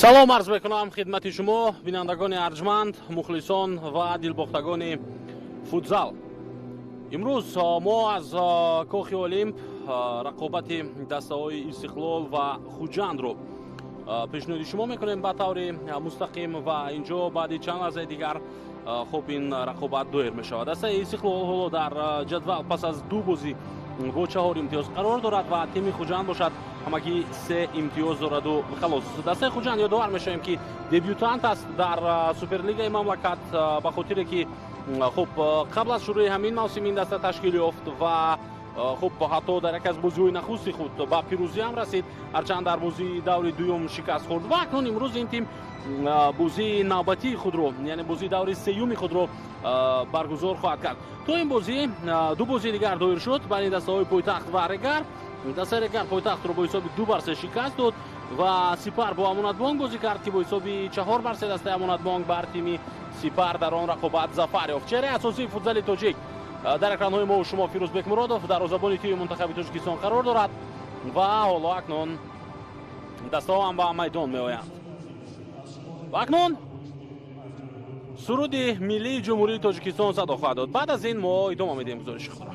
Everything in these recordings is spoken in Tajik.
салом арз мекунам хидмати шумо бинандагони арҷманд, мухлисон ва дилбохтагони футзал. имрӯз мо аз кохи олимп рақобати дастаҳои Истиқлол ва Хуҷандро пешниҳоди шумо мекунем ба таври мустақим ва инҷо баъди чанд лаҳзаи дигар хуб ин рақобат доир мешавад. Дастаи Истиқлол ҳоло дар ҷадвал пас аз ду бозӣ бо 4 имтиёз қарор дорад ва тими Хуҷанд бошад ҳамагӣ 3 имтиёз дораду халос. Дастаи Хуҷанд ёдовар мешавем ки дебютант аст дар суперлигаи мамлакат, ба хотире ки хуб қабл аз шурӯи ҳамин мавсим ин даста ташкил ёфт ва хуб ҳатто дар яке аз бозиҳои нахусти худ ба пирӯзӣ ҳам расид, ҳарчанд дар бозии даври дуюм шикаст хӯрд. Ва акнун имрӯз ин тим бозии навбатии худро, яъне бозии даври сеюми худро баргузор хоҳад кард. То ин бозӣ ду бозии дигар доир шуд байни дастаҳои Пойтахт ва Регар. Дастаи Регар Пойтахтро бо ҳисоби 2-3 шикаст дод ва Сипар бо Амонатбонк бозӣ кард ки бо ҳисоби 4-3 дастаи Амонатбонк бар тими Сипар дар он рақобат зафар ёфт. Чеҳраи асосии футзали тоҷик дар экранҳои мо шумо Фирӯзбек Муродов дарвозабони тими мунтахаби Тоҷикистон қарор дорад ва ҳоло акнун дастаҳо ҳам ба майдон меоянд. ва акнун суруди миллии ҷумҳурии Тоҷикистон садо хоҳад дод. баъд аз ин мо идома медиҳем гузориши худро.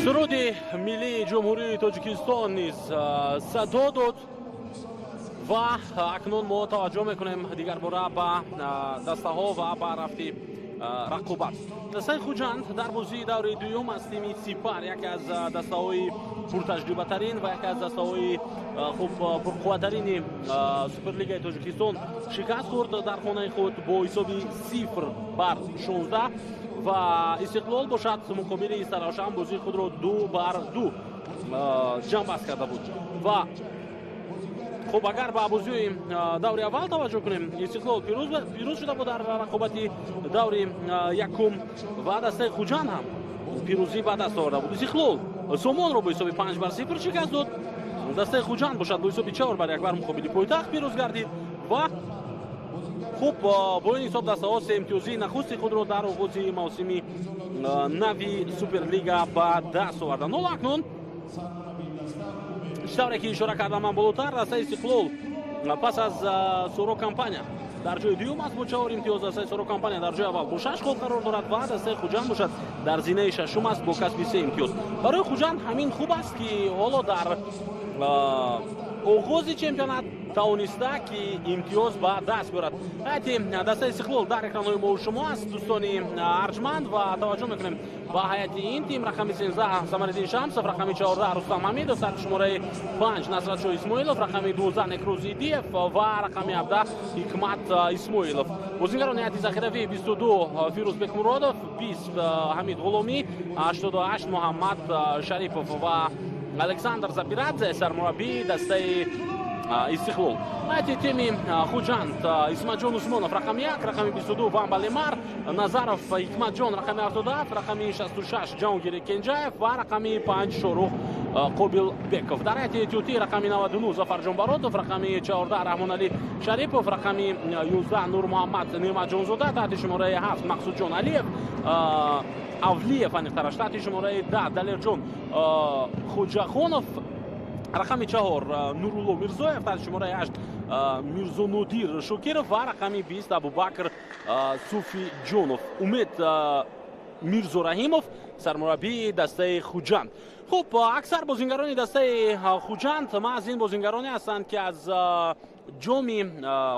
суруди миллии ҷумҳурии Тоҷикистон низ садо дод ва акнун мо таваҷҷӯҳ мекунем дигарбора ба дастаҳо ва ба рафти рақобат. дастаи Хуҷанд дар бозии даври дуюм аз тими Сипар, яке аз дастаҳои пуртаҷрибатарин ва яке аз дастаҳои хуб пурқувваттарини суперлигаи Тоҷикистон шикаст хӯрд дар хонаи худ бо ҳисоби 0-16 ва Истиқлол бошад муқобили Саравшан бозии худро 2-2 ҷамъбаст карда буд. ва хуб агар ба бозиҳои даври аввал таваҷҷӯҳ кунем, Истиқлол пирӯз шуда буд дар рақобати даври якум ва дастаи Хуҷанд ҳам пирӯзӣ ба даст оварда буд. Истиқлол Сомонро бо ҳисоби 5-0 шикаст дод. дастаи Хуҷанд бошад бо ҳисоби 4-1 бар муқобили Пойтахт пирӯз гардид ва хуб бо ин ҳисоб дастаҳо 3 имтиёзии нахусти худро дар оғози мавсими нави Суперлига ба даст оварданд. ҳоло акнун тавре ки ишора кардам ман болотар, дастаи Истиқлол пас аз Соро Компания дар ҷои дуюм аст бо 4 имтиёз. дастаи Соро Компания дар ҷои аввал бо 6 хол қарор дорад ва дастаи Хуҷанд бошад дар зинаи шашум аст бо касби 3 имтиёз. барои Хуҷанд ҳамин хуб аст ки ҳоло дар оғози чемпионат тавониста ки имтиёз ба даст биёрад. ҳайати дастаи Истиқлол дар экранои мо шумо аст, дӯстони Арҷманд, ва таваҷҷӯҳ мекунем ба ҳайати ин тим. Рақами 13 Самариддин Шамсов, рақами 14 Рустам Ҳамидов, сарти шумораи 5 Насратшоҳ Исмоилов, рақами 12 Некрӯз Идиев ва рақами 17 Ҳикмат Исмоилов. Бозингарони ҳайати захиравӣ 22 Фирӯз Бекмуродов, 20 Ҳамид Ғуломӣ, 88 Муҳаммад Шарипов ва Александр Запирадзе, сармураббии дастаи Истиқлол. ҳайати тими Хуҷанд Исматҷон Усмонов, рақами 1, рақами 22 Вамба Лемар, Назаров Ҳикматҷон, рақами 77, рақами 66 Ҷаҳонгир Кенҷаев ва рақами 5 Шорух Қобилбеков. Дар ҳайати эҳтиётӣ рақами 99 Зафарҷон Баротов, рақами 14 Раҳмоналӣ Шарипов, рақами 11 Нурмуҳаммад Неъматҷонзода, таҳти шумораи 7 Мақсудҷон Алиев, Авлиев аниқтараш, таҳти шумораи 10 Далерҷон Хуҷахонов, рақами 4 Нурулло Мирзоев, таҳти шумораи 8 Мирзонодир Шокиров ва рақами 20 Абубакр Суфиҷонов. Умед Мирзораҳимов, сармураббии дастаи Хуҷанд. хуб, аксар бозингарони дастаи Хуҷанд маъз ин бозингароне ҳастанд ки аз ҷоми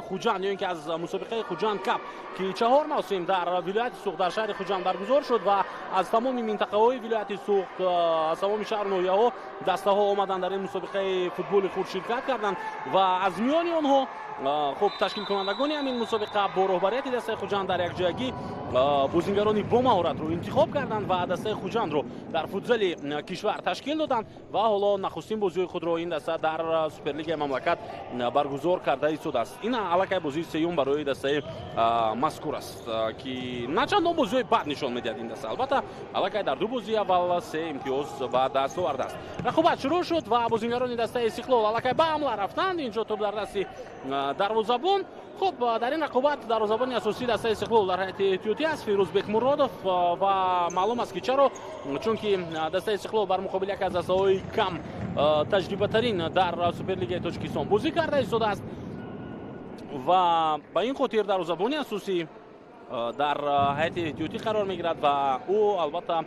Хуҷанд ё ин ки аз мусобиқаи Хуҷанд кап ки 4 мавсим дар вилояти Суғд дар шаҳри Хуҷанд баргузор шуд ва аз тамоми минтақаҳои вилояти Суғд, аз тамоми шаҳру ноҳияҳо дастаҳо омаданд дар ин мусобиқаи футболи хурд ширкат карданд ва аз миёни онҳо хуб ташкилкунандагони ҳамин мусобиқа бо роҳбарияти дастаи Хуҷанд дар якҷоягӣ бозингарони бо маҳоратро интихоб карданд ва дастаи Хуҷандро дар футзали кишвар ташкил доданд ва ҳоло нахустин бозиҳои худро ин даста дар Суперлигаи мамлакат баргузор карда истодааст. Ин аллакай бозии сеюм барои дастаи мазкур аст ки начандон бозиҳои бад нишон медиҳад ин даста. Албатта аллакай дар ду бозии аввал 3 имтиёз ба даст овардааст. Рақобат шурӯъ шуд ва бозингарони дастаи Истиқлол аллакай ба ҳамла рафтанд. Инҷо топ дар дасти дарвозабон. хуб, дар ин рақобат дарвозабони асосии дастаи Истиқлол дар ҳайати эҳтиётӣ аст Фирӯз Бекмуродов ва маълум аст ки чаро, чунки дастаи Истиқлол бар муқобили яке аз дастаҳои кам таҷрибатарин дар Суперлигаи Тоҷикистон бозӣ карда истодааст ва ба ин хотир дарвозабони асосӣ дар ҳайати эҳтиётӣ қарор мегирад ва ӯ албатта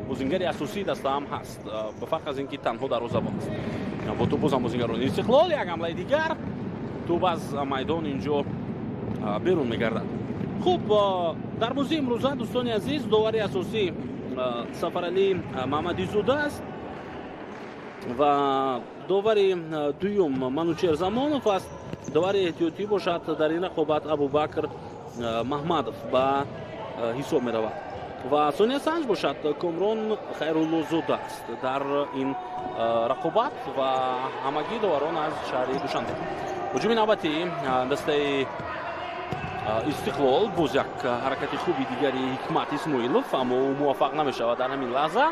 бозингари асосии даста ҳам ҳаст, ба фарқ аз ин ки танҳо дарвозабон аст. бо ту бозам бозингарони Истиқлол, як ҳамлаи дигар, ту аз майдон инҷо берун мегардад. хуб, дар бозии имрӯза дӯстони азиз, довари асосӣ Сафаралӣ Маҳмадизода аст ва довари дуюм Манучер Замонов аст. довари эҳтиётӣ бошад дар ин рақобат Абубакр Маҳмадов ба ҳисоб меравад ва сония санҷ бошад Комрон Хайруллозода аст дар ин рақобат ва ҳамагӣ доварон аз шаҳри Душанбе. ҳуҷуми навбати дастаи Истиқлол, боз як ҳаракати хуби дигари Ҳикмат Исмоилов, аммо ӯ муваффақ намешавад дар ҳамин лаҳза.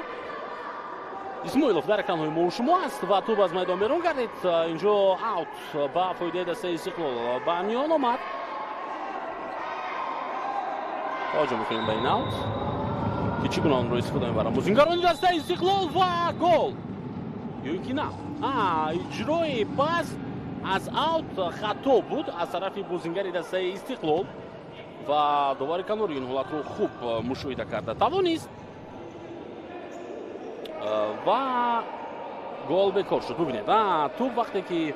Исмоилов дар экранои мо шумо аст ва туб аз майдон берун гардид. Инҷо аут ба фоидаи дастаи Истиқлол ба миён омад. таваҷҷӯҳ мекунем ба ин аут ки чӣ гуна онро истифода мебаранд бозингарони дастаи Истиқлол ва гол ё ин ки на, иҷрои пас аз аут хато буд аз тарафи бозингари дастаи Истиқлол ва довари канори ин ҳолатро хуб мушоҳида карда тавонист ва гол бекор шуд. бубинед, ту вақте ки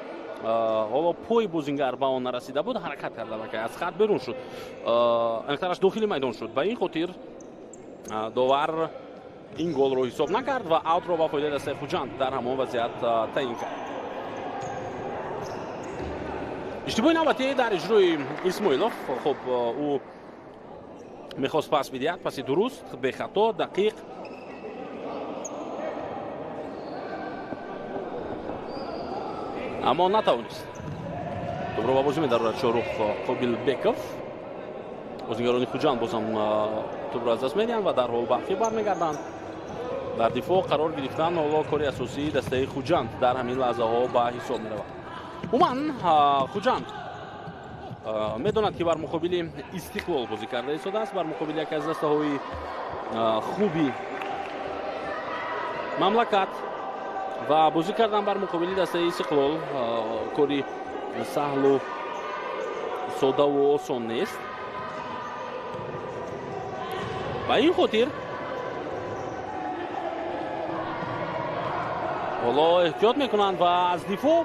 ҳоло пои бозингар ба он нарасида буд, ҳаракат карда лакай аз хат берун шуд, аниқтараш дохили майдон шуд. ба ин хотир довар ин голро ҳисоб накард ва аутро ба фоидаи дастаи Хуҷанд дар ҳамон вазъият таъин кард. иштибоҳи навбатӣ дар иҷрои Исмоилов. хуб, ӯ мехост пас бидиҳад, паси дуруст, бехато, дақиқ. аммо натавонист. тубро ба бозӣ медарорад Шорух Қобилбеков. бозингарони Хуҷанд бозам тубро аз даст медиҳанд ва дарҳол баъфӣ бармегарданд. дар дифоъ қарор гирифтан ҳоло кори асосии дастаи Хуҷанд дар ҳамин лаҳзаҳо ба ҳисоб меравад. умуман Хуҷанд медонад ки бар муқобили Истиқлол бозӣ карда истодааст, бар муқобили яке аз дастаҳои хуби мамлакат ва бозӣ кардан бар муқобили дастаи Истиқлол кори саҳлу содаву осон нест. ба ин хотир حالا احتیاط میکنند و از دیفو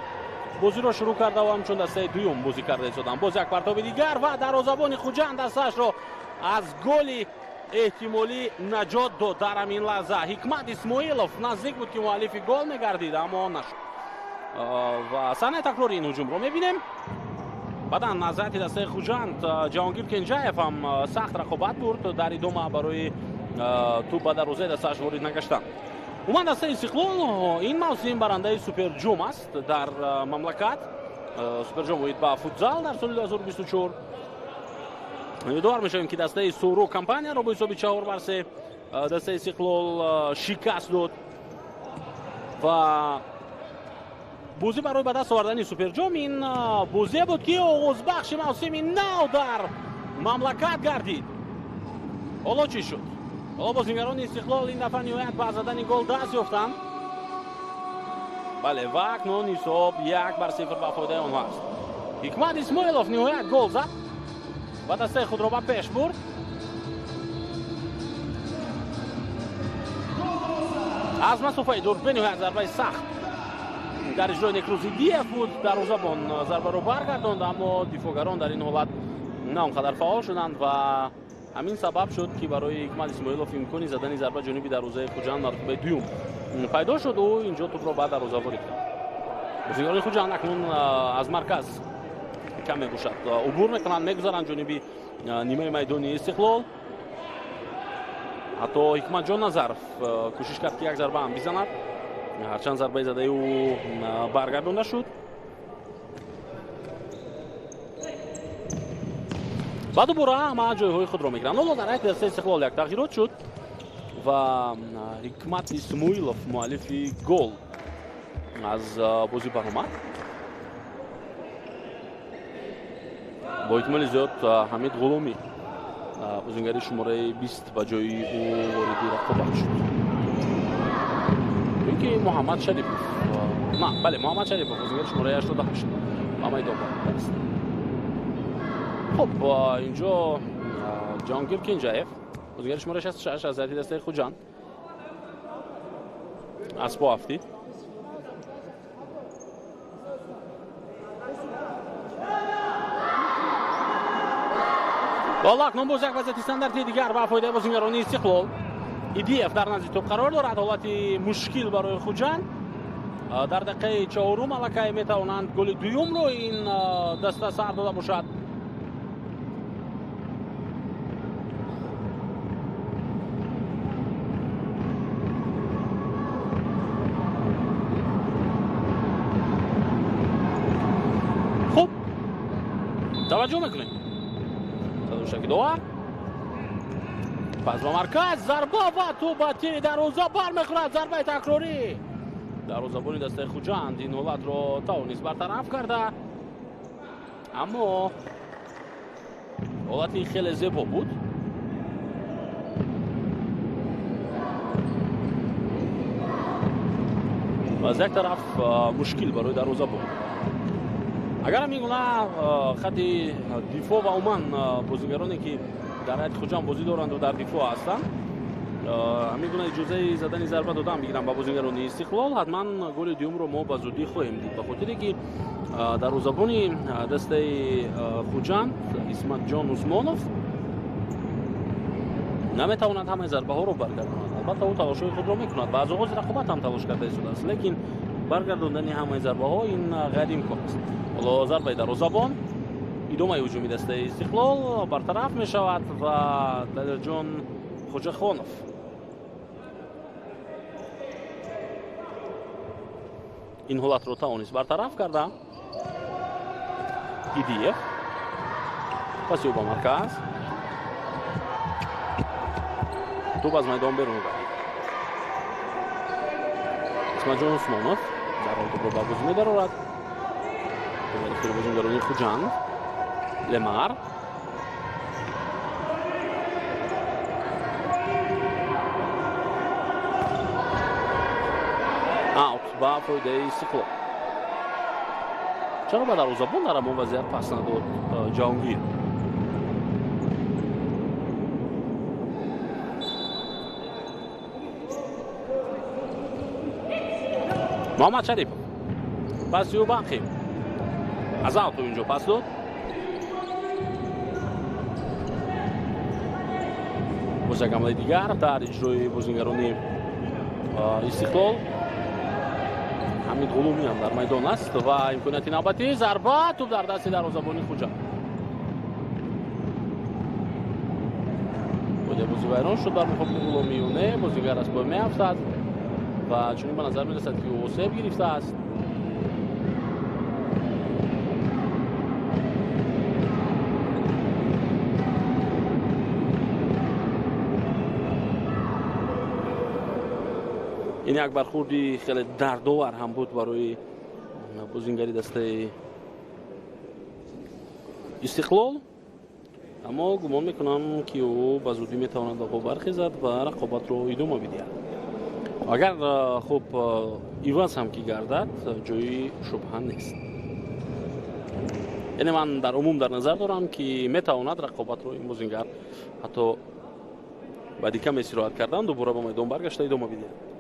بازی را شروع کرده و همچون دسته دوم بازی کرده شدن. باز یک پرتاب دیگر و دروازه‌بان خوجند دستش را از گل احتمالی نجات داد. در همین لحظه حکمت اسماعیلوف نزدیک بود که مؤلف گل میگردید اما نشد و صحنه تکرار این هجوم رو میبینیم. بعدا نظرت دسته خوجند جهانگیر کنجاєв هم سخت رقابت برد در ادامه برای توپ به دروازه دستش وارد نگشتن. اومد دسته استقلال این موسم برنده سوپر جام است در مملکت. سوپر جام وید با فوتزال در سال 2024. امیدوار میشویم که دسته سورو کمپانیا رو با حساب 4-3 دسته استقلال شکست داد و بازی برای به دست آوردن سوپر جام این بازی بود که آغاز بخش موسم نو در مملکت گردید. حالا چی شد؟ حالا بازیگران استقلال این دفعه نهایت به زدن گل دست یافتند. بله و اکنون حساب 1-0 به فایده آنها است. حکمت اسماعیلوف نهایت گل زد و دسته خود را به پیش برد. از مسافه دور به نهایت ضربه سخت در اجرای نکروزیدیف بود. دروازه‌بان ضربه را برگرداند اما دفاعگران در این حالت نه اونقدر فعال شدند و همین سبب شد که برای حکمت اسماعیلوف امکانی زدن ضربه جانبی دروازه خوجند مرتبه دوم پیدا شد و اینجا توپ را بعد دروازه وارد کرد. بازیگران خوجند اکنون از مرکز کم می‌باشد عبور میکنند میگذارند جانبی نیمه میدانی استقلال. حتی حکمت جان نظرف کوشش کرد که یک ضربه هم بزند هرچند ضربه زده او برگردانده شد. بعد دوباره همه جایهای خود را میگیرند. حالا در حیات دسته استقلال یک تغییرات شد و حکمت اسماعیلوف مؤلف گل از بازی برآمد. با احتمال زیاد حمید غلامی بازیگر شماره 20 به جای او وارد رقابت شد. اینکه محمد شریفوف بله محمد شریفوف بازیگر شماره 88 با میدان است. خب اینجا جهانگیر کنجاєв بازیگر شماره 66 از دسته خوجند اسبا هفتی بالا اکنون باز یک وضعیت استانداردی دیگر به فایده بازیگران استقلال. ایدیف در نزد توپ قرار دارد. حالت مشکل برای خوجند در دقیقه 4 ملکه میتوانند گل دوم رو این دسته سر داده باشد. خب توجه میکنیم شکی دوار پس با مرکز ضربه و توبتی دروازه برمیخورد. ضربه تکراری دروازه‌بان دسته خوجند این حالت را توانست برطرف کرده اما حالتی خیلی زیبا بود. و از یک طرف مشکل برای دروازه‌بان. اگر میگونه خط دفاع و عموما بازیگرانی که در حیات خوجند بازی دارند و در دفاع هستند میگونه اجازه زدن ضربه دادن بگیرن با بازیگران استقلال حتما گل دوم رو ما به زودی خواهیم دید به خاطر که دروازه‌بان دسته خوجند اسمت جان عثمانوف نمیتواند همه ضربه ها رو برگرداند. البته او تلاش‌های خود را میکند. بعض اوقات رقابت هم تلاش کرده شده است لیکن برگرداندن همه ضربه ها این غیر امکان است. حالا ضربه دروازه‌بان ادامه هجومی دسته استقلال برطرف می شود و دادرجان خوجخانوف این حالت رو توانست برطرف کرده. ایدیف پس او با مرکز توپ از میدان بیرون برد. اسمت جان عثمانوف در حال توپ را به بازی می‌دارد. توپ بازیگران خوجند لمر اوت با فایده استقلال. چرا به دروازه‌بان در همون وضعیت پس نداد جهانگیر؟ محمد شریپов پاسی و باقی از اوت اینجا پاس داد. باز یک حمله دیگر در اجرای بازیگران استقلال. حمید غلومی هم در میدان است و امکانات نوبتی ضربه توپ در دست دروازه‌بان خوجا. بازی ویران شد در مقابل غلومیونه. بازیگر از پای میافتد و چنین به نظر میرسد که او سیو گرفته است. این یک برخوردی خیلی دردآور هم بود برای بازیگری دسته استقلال، اما گمان میکنم که او به زودی میتواند برخیزد و رقابت رو ادامه بدهد. اگر خوب ایواز هم که گردد جای شبهه نیست. یعنی من در عموم در نظر دارم که میتواند رقابت رو این بازیگر حتی بعد کم استراحت کردن دوباره به میدان برگشته ادامه بدهد.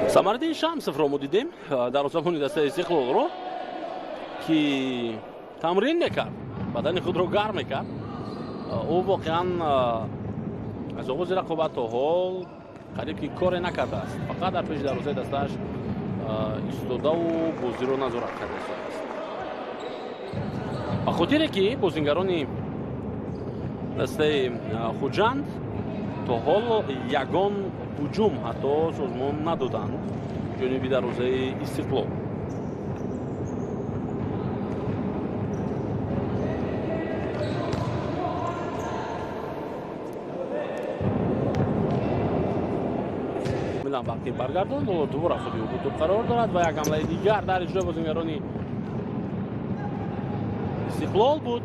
ثمره شمس رو دیدیم در زمان دسته استقلال رو که تمرین میکرد، بدن خود رو گرم میکرد. او واقعا از آغاز رقابت تا حال قریب که کار نکرده است، فقط در پیش دروازه دستش ایستاده و بازی رو نظارت کرده است. به خاطر که بازیگران دسته خوجند تا حال یگان هجوم حتی سازمان ندادند جانب دروازه استقلال. میلان وقتی برگرداند و دوباره خودی او توپ قرار دارد و یک حمله دیگر در اجرای بازیگران استقلال بود.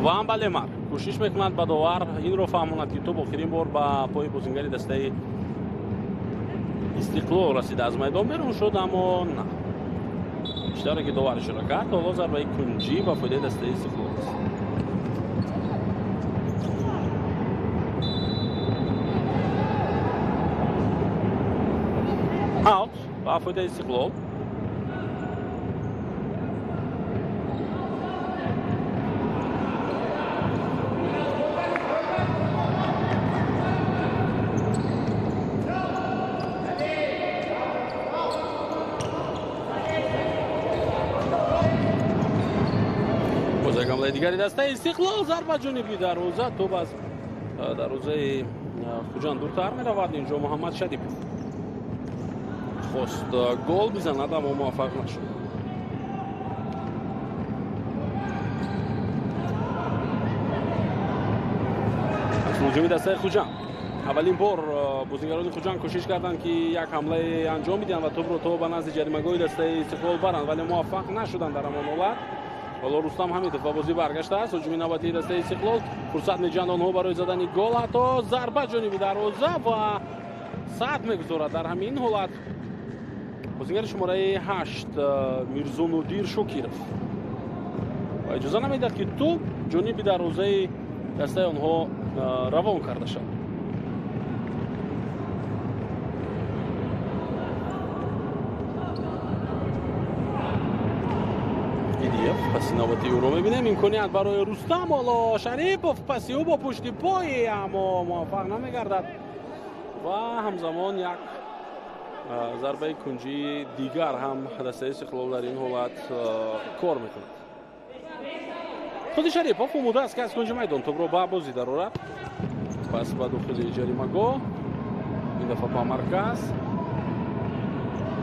و هم بالمر کوشش میکند به داور این رو فهماند که توپ آخرین بار به پای بازیگری دسته استقلال رسیده از میدان بیرون شد، اما نه. اشتباهی که داور اشاره کرد حالا ضربه کنجی به فایده دسته استقلال است. اوت به فایده استقلال. دیگری دسته استقلال ضربه جانبی دروازه، توپ از دروازه خوجان دورتر می رود. اینجا محمد شریپov خواست گل بزند اما موفق نشد. از هجوم دسته خوجان اولین بار بازیگران خوجان کوشش کردند که یک حمله انجام بدهند و توپ رو به نزد جریمه‌گاه دسته استقلال برند، ولی موفق نشدند در همان حالت. حالا رستم حمیدov به بازی برگشته است. هجوم نوبتی دسته استقلال فرصت می‌جویند آنها برای زدن گل، حتی ضربه جانبی دروازه و صد می‌گذارد. در همین حالت بازیگر شماره 8 میرزانودیر شوکیرov و اجازه نمی‌دهد که توپ جانبی دروازه دسته آنها روان کرده شود. پس نوبتی او رو می‌بینیم. امکانیت برای رستم، حالا شریپov پسی او با پشت پای اما موفق نمی‌گردد و همزمان یک ضربه کنجی دیگر هم دسته استقلال در این حالت کار می‌کند. خود شریپov اومده است که از کنج میدان توپ رو به بازی درآورد. پس به داخل جریمه‌گاه این دفعه به مرکز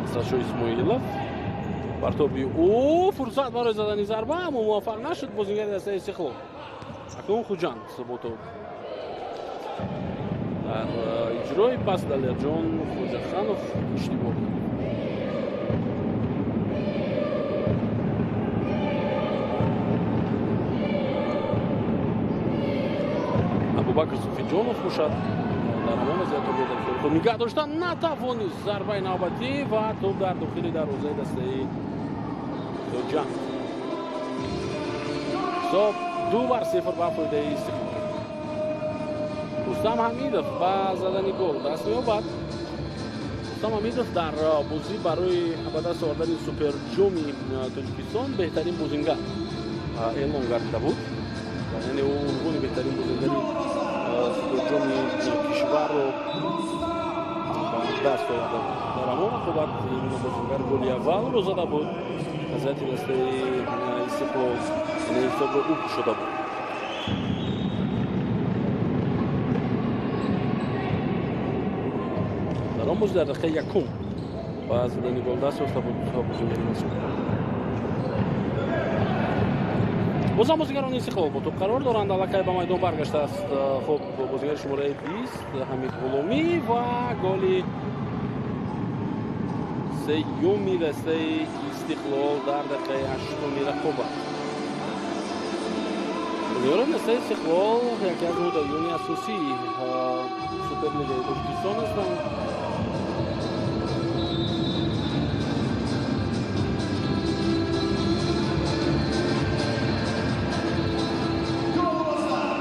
ساشا اسماعیلov برتابی او فرصت برای زدن ضربه اما موفق نشد بازیگر دسته استقلال. اکنون خوجان ثبوتو در اجرای پاس دلیرجان خوجاخانov اشتباه. Абубакр Суфиҷонов бошад. дар ҳамон вазъият тобро дар ихтиёри худ нигоҳ дошта, натавонист зарбаи навбатӣ ва тӯб дар дохили дарвозаи дастаи Ҷанд. ҳисоб 2-0 ба фоидаи Истиқлол. Рустам Ҳамидов ба задани гол даст меёбад. Рустам Ҳамидов дар бозӣ барои ба даст овардани Суперҷоми Тоҷикистон беҳтарин бозингар эълон гардида буд. яъне ӯ унвони беҳтарин бозингари Суперҷоми кишварро даст оварда буд. дар ҳамон рақобат ин бозингар голи аввалро зада буд. вазъияти дастаи Истиқлол ҳисобро ӯ кушода буд. дар он бозӣ дар дақиқаи якум ба задани гол даст ёфта буд бозингари Масъуд. бозам бозигарони Истиқлол бо тӯб қарор доранд. аллакай ба майдон баргаштааст хуб бозигари шумораи 20 Ҳамид Ғуломӣ ва голи сеюми дастаи Истиқлол дар дақиқаи 8-уми рақобат. бозигарони дастаи Истиқлол яке аз мудоиёни асосии Суперлигаи Тоҷикистон ҳастанд.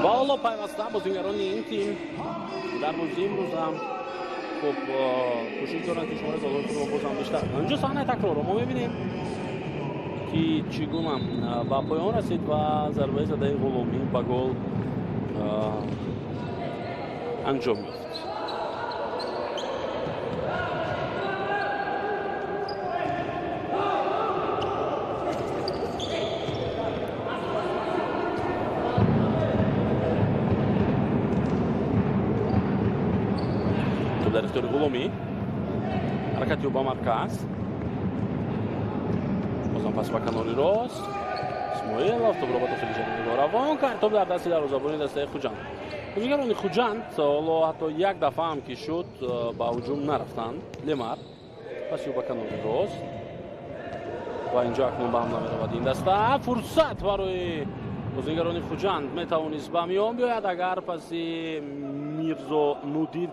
ва ҳоло пайваста бозигарони ин тим дар бозии имрӯз ҳам хуб кӯшиш доранд ки шумораи голҳои худро бозам бештар кунанд. инҷо саҳнаи такрорро мо мебинем ки чӣ гуна ба поён расид ва зарбаи задаи Ғуломӣ ба гол анҷом ёфт. дар ихтиёри Ғуломӣ ҳаракати ӯ ба марказ. бозам пас ба канори рост Исмоилов тобро ба дохили ҷарима равон кард. тоб дар дасти дарвозабони дастаи Хуҷанд. бозигарони Хуҷанд ҳоло ҳатто як дафъа ҳам ки шуд ба ҳуҷум нарафтанд. Лемар паси ӯ ба канори рост ва инҷо акнун ба ҳамла меравад ин даста. фурсат барои бозигарони Хуҷанд метавонист ба миён биёяд агар паси Мирзо Нудир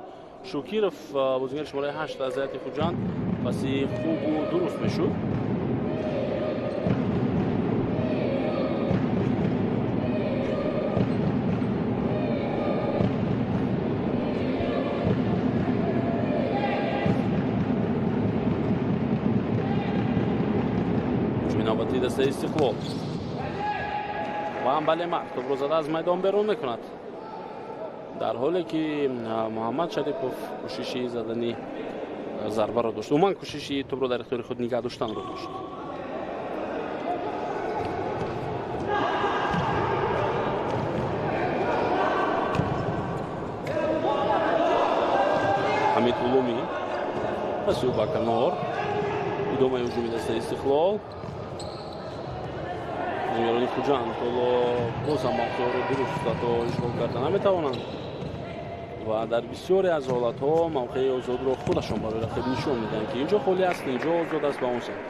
Шокиров бозигари шумораи 8 аз ҳайати Хуҷанд паси хубу дуруст мешуд. ҳуҷуми навбатии дастаи Истиқлол ва ҳам ба Лемар тобро зада аз майдон берун мекунад. дар ҳоле ки Муҳаммад Шарипов кӯшиши задани зарбаро дошт, умуман кӯшиши тӯбро дар ихтиёри худ нигоҳ доштанро дошт. Ҳамид Ғуломӣ паси ӯ ба канор. идомаи ҳуҷуми дастаи Истиқлол. бозигарони Хуҷанд ҳоло боз ҳам мавқеъҳоро дуруст ҳатто ишғол карда наметавонанд ва дар бисёре аз ҳолатҳо мавқеи озодро худашон барои рақиб нишон медиҳанд ки инҷо холӣ аст, инҷо озод аст ба он самт.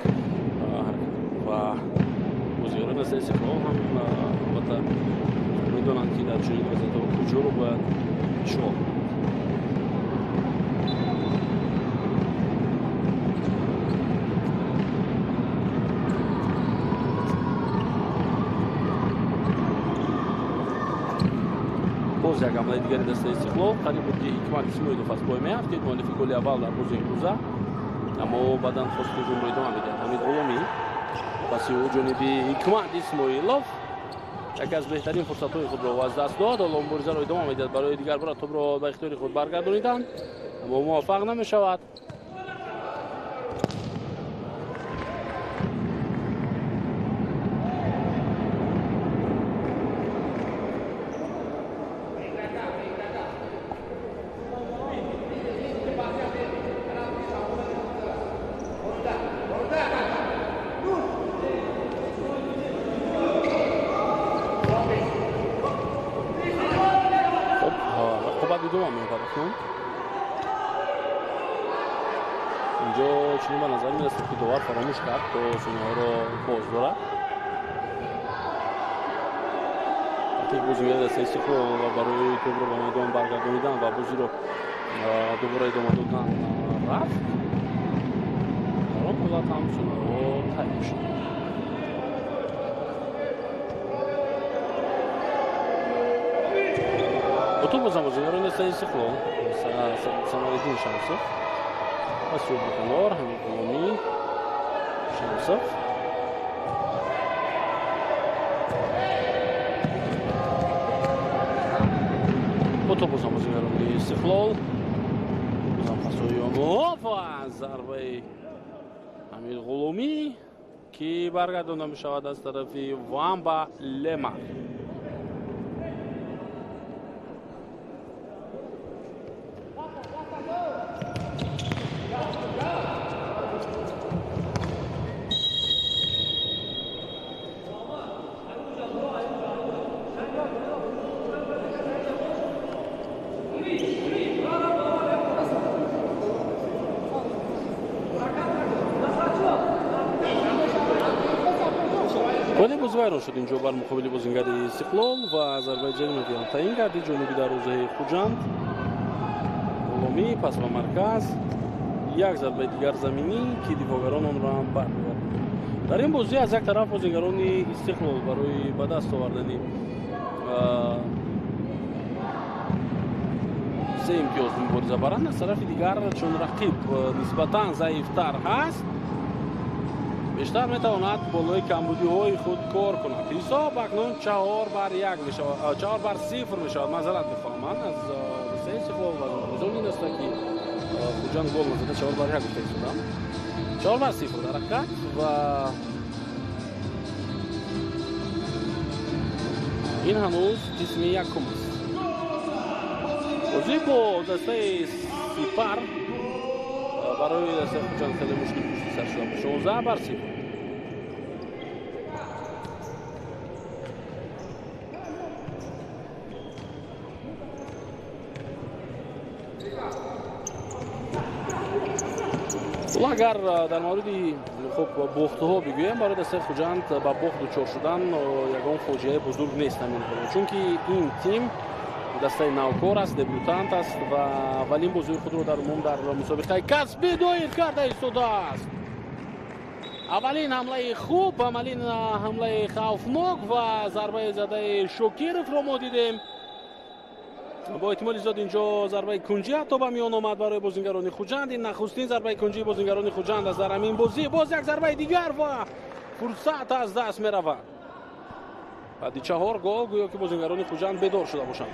ва бозигарони дастаи Истиқлол ҳам албатта медонанд ки дар чунин вазъиятҳо куҷоро бояд ишғол кунанд. боз як ҳамлаи дигари дастаи Истиқлол қариб буд ки Ҳикмат Исмоилов аз пой меафтид. муаллифи голи аввал дар бозии имрӯза, аммо баъдан хост ҳуҷумро идома медиҳад. Ҳамид Ғуломӣ паси ӯ ҷониби Ҳикмат Исмоилов яке аз беҳтарин фурсатҳои худро аз даст дод. ҳоло муборизаро идома медиҳад барои дигар бора тӯбро ба ихтиёри худ баргардонидан, аммо муваффақ намешавад. اینجا چون به نظر میرسه که دوبار فراموش کرد تو سینه‌ها رو باز دارد. бозингери дастаи Истиқлол ва барои тӯбро ба майдон баргардонидан ва бозиро дубора идома додан рафт. дар он ҳолат ҳам сунаҳо тайёр шуд. бо тӯб бозан бозингерон дастаи Истиқлол Самариддин Шамсов паси ба канор Ҳамид Ғуломӣ Шамсов то бозан бозингарони Истиқлол бозан пасои онҳо ва зарбаи Ҳамид Ғуломӣ ки баргардонда мешавад аз тарафи Вамба Лемар. Коли вайрон шуд инҷо бар муқобили бозингари Истиқлол ва зарбаи ҷаримаи таъин гарди ҷониби дарвозаи Хуҷанд. Ғуломӣ пас ба марказ як зарбаи дигар заминӣ ки дифоъгарон онро ҳам бармегардонанд. дар ин бозӣ аз як тараф бозингарони Истиқлол барои ба даст овардани се имтиёз мубориза баранд, аз тарафи дигар чун рақиб нисбатан заифтар ҳаст бештар метавонад болои камбудиҳои худ кор кунад. ҳисоб акнун 4-1 мешавад, 4-0 мешавад. мазарат мехоҳам ман аз дастаи Истиқлол ва мизони ин аст ки Хуҷанд гол назада 4-1 гуфта истодам. 4-0 дар ҳақиқат ва ин ҳанӯз қисми якум аст. бозӣ бо дастаи Сипар барои дастаи Хуҷанд хеле мушкил пушти сар шуда. 16-0. агар дар мавриди бохтҳо бигӯям, барои дастаи Хуҷанд ба бохт дучор шудан ягон фоҷиаи бузург нест ҳамин ҳоло, чунки ин тим дастаи навкор аст, дебютант аст ва аввалин бозии худро дар умум дар мусобиқаи касбӣ доир карда истодааст. аввалин ҳамлаи хуб, аввалин ҳамлаи хавфнок ва зарбаи задаи Шокировро мо дидем. бо эҳтимоли зиёд инҷо зарбаи кунҷӣ ҳатто ба миён омад барои бозингарони Хуҷанд. ин нахустин зарбаи кунҷии бозингарони Хуҷанд аст дар ҳамин бозӣ. боз як зарбаи дигар ва фурсат аз даст меравад. баъди 4 гол гӯё ки бозингарони Хуҷанд бедор шуда бошанд.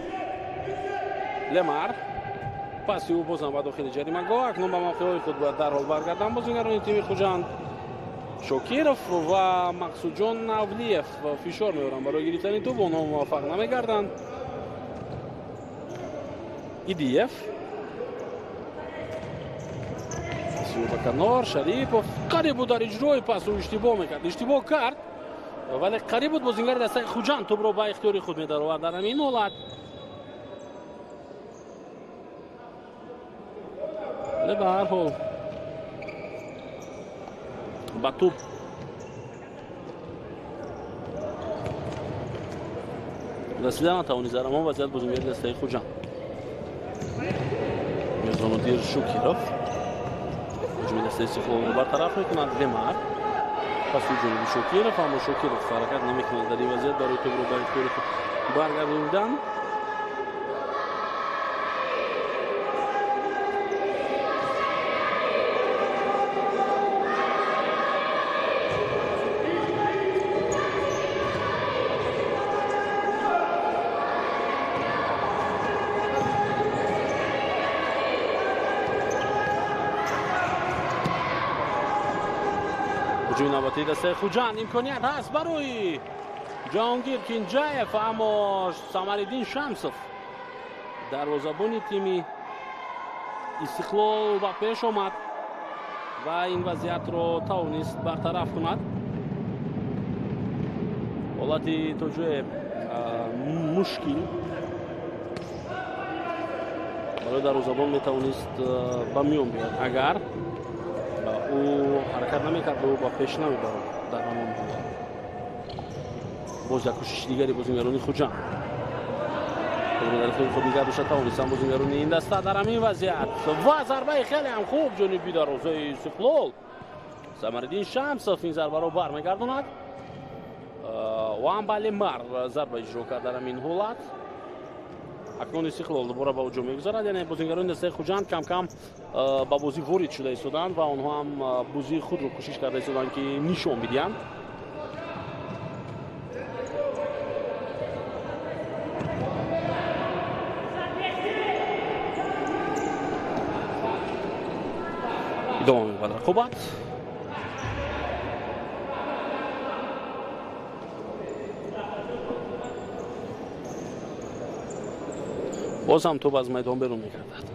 Лемар паси ӯ бозам ба дохили ҷаримагоҳ. акнун ба мавқеҳои худ бояд дарҳол баргарданд бозингарони тими Хуҷанд. Шокиров ва Мақсудҷон Авлиев фишор меоранд барои гирифтани тӯб, онҳо муваффақ намегарданд. Идиев ба канор Шарипов қариб буд дар иҷрои пасу иштибоҳ мекард. иштибоҳ кард, вале қариб буд бозингари дастаи Хуҷанд тӯбро ба ихтиёри худ медаровард. дар ҳамин ҳолат ба ҳар ҳол ба тӯб расида натавонист. дар ҳамон вазъият бозингари дастаи Хуҷанд Мирзонуддин Шокиров ҳуҷуми дастаи Истиқлолро бартараф мекунад. Лемар паси ҷониби Шокиров, аммо Шокиров ҳаракат намекунад дар ин вазъият барои тӯбро ба ихтиёри худ баргардонидан. ҳуҷуми навбатии дастаи Хуҷанд имконият ҳаст барои Ҷаҳонгир Кинҷаев, аммо Самариддин Шамсов дарвозабони тими Истиқлол ба пеш омад ва ин вазъиятро тавонист бартараф кунад. ҳолати тоҷӯе мушкил барои дарвозабон метавонист ба миён биёд агар ӯ ҳаракат намекард, ӯ ба пеш намебард дар ҳамон ҳолат. боз як кӯшиши дигари бозингарони Хуҷанд. در خیلی خوب نگه داشته توانستن بازیگران این دسته در همین وضعیت و ضربه خیلی هم خوب جانبی دروازه استقلال. ثمرالدین شمس این ضربه رو برمیگرداند و امبالی مر ضربه اجرا کرد در همین حالت. اکنون استقلال دوباره به هجوم میگذارد، یعنی بازیگران دسته خوجند کم کم به بازی وارد شده ایستادند و آنها هم بازی خود رو کوشش کرده ایستادند که نشان بدهند. ادامه می‌دهد رقابت. باز هم توپ از میدان بیرون می‌گردد.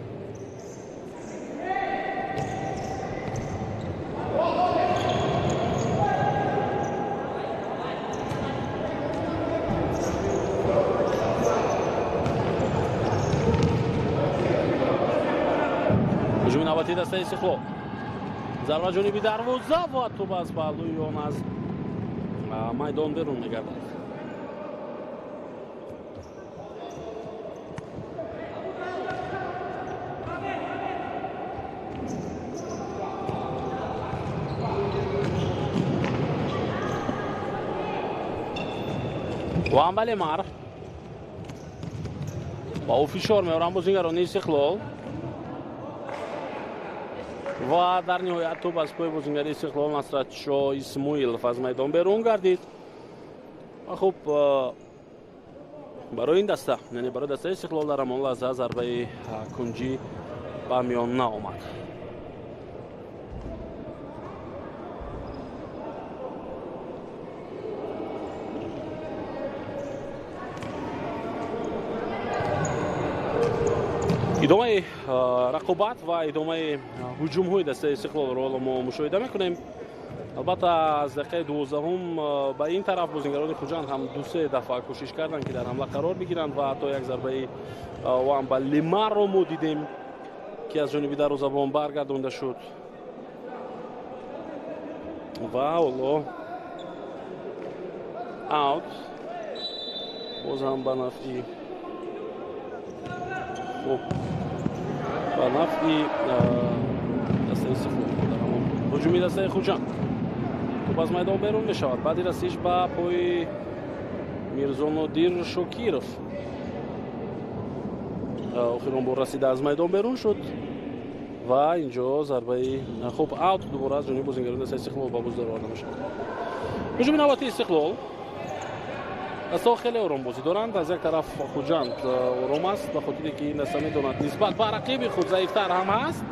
هجوم نوبتی دسته استقلال. ضربه جانبی دروازه و توپ از پهلوی آن از میدان بیرون می‌گردد. و امبالی مر با او فشار می‌آورند بازیگران استقلال و در نهایت توپ از پای بازیگر استقلال نصرت شاه اسماعیلوف از میدان بیرون گردید. و خب برای این دسته، یعنی برای دسته استقلال در همان لحظه ضربه کنجی به میان نیامد. ادامه رقابت و ادامه هجوم های دسته استقلال رو ما مشاهده میکنیم. البته از دقیقه 12 به این طرف بازیگران خوجند هم دو سه دفعه کوشش کردند که در حمله قرار بگیرند و حتی یک ضربه و امبالی مر رو ما دیدیم که از جانب دروازه‌بان برگردانده شد و والله اوت باز هم به نفعی و نفعی دسته استقلال در همون هجومی دسته خوجند. توپ از میدان بیرون می شود. بعدی رسیدش به پای میرزانودیر شوکیروف. آخرین بار رسیده از میدان بیرون شد و اینجا ضربه خوب اوت دوباره از جانب بازیگران دسته استقلال به بازی آورده می شود. هجوم نوبتی استقلال دسته خیلی آرام بازی دارند. از یک طرف خوجند آرام است به خاطر که این دسته می‌داند نسبت به رقیب خود ضعیف‌تر هم هست.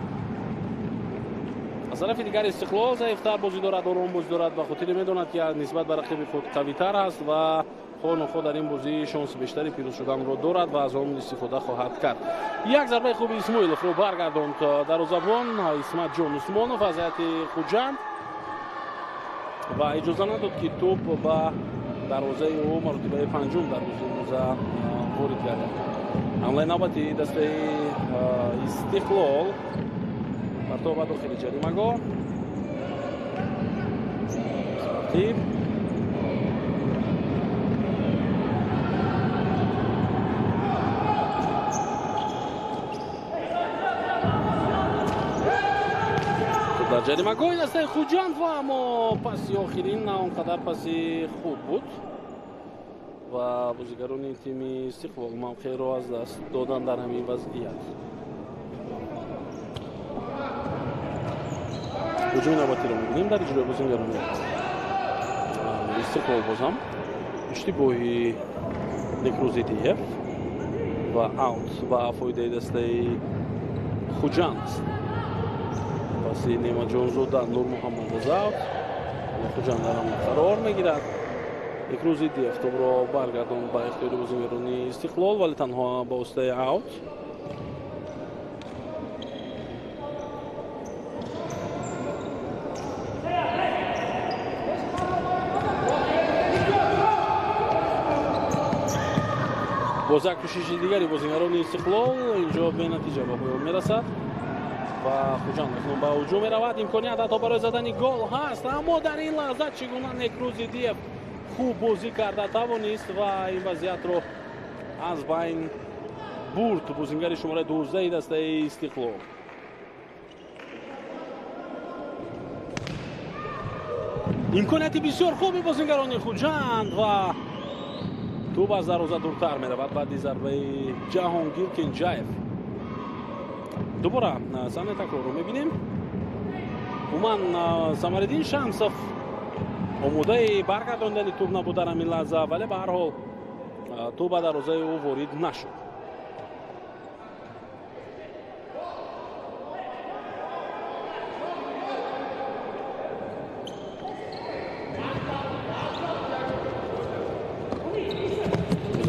از طرف دیگر استقلال ضعیف‌تر بازی دارد، آرام بازی دارد به خاطر می‌داند که نسبت به رقیب خود قوی‌تر است و خود در این بازی شانس بیشتری پیروز شدن را دارد و از آن استفاده خواهد کرد. یک ضربه خوب اسماعیلوف رو برگرداند دروازه‌بان اسمت جان عثمانوف از هیئت خوجند و اجازه نداد که توپ به دروازه او مرتبه پنجم دروازه وارد گردد. حمله نوبتی دسته استقلال پرتاب به داخل جریمه‌گاه. ترتیب در جریمه‌گاه دسته خوجند و اما پسی آخرین نه آنقدر پسی خوب بود و بازیگران تیم استقلال موقع را از دست دادن در همین وضعیت. هجوم نوبتی رو می‌بینیم در اجرای بازیگران استقلال. باز هم اشتباهی نکروزیتیف و اوت و فایده دسته خوجند. پسی نیما جانزاده نور محمد از اوت خوجند در هم قرار میگیرد. نکروزیتیف توپ را برگرداند به اختیار بازیگران استقلال ولی تنها با واسطه اوت. باز یک کوشش دیگری بازیگران استقلال اینجا به نتیجه به پایان میرسد و خوجند اکنون به هجوم میرود. امکانیت حتی برای زدن گل هست اما در این لحظه چگونه نکروزیتیف خوب بازی کرده توانست و این وضعیت رو از بین бурд бозингари шумораи 12 дастаи Истиқлол. имконияти бисёр хуби бозингарони Хуҷанд ва тӯб аз дарвоза дуртар меравад баъди зарбаи Ҷаҳонгир Кенҷаев. дубора саҳнаи такрорро мебинем. умуман Самариддин Шамсов омодаи баргардондани тӯб набудан ҳамин лаҳза, вале ба ҳар ҳол тӯб ба дарвозаи ӯ ворид нашуд.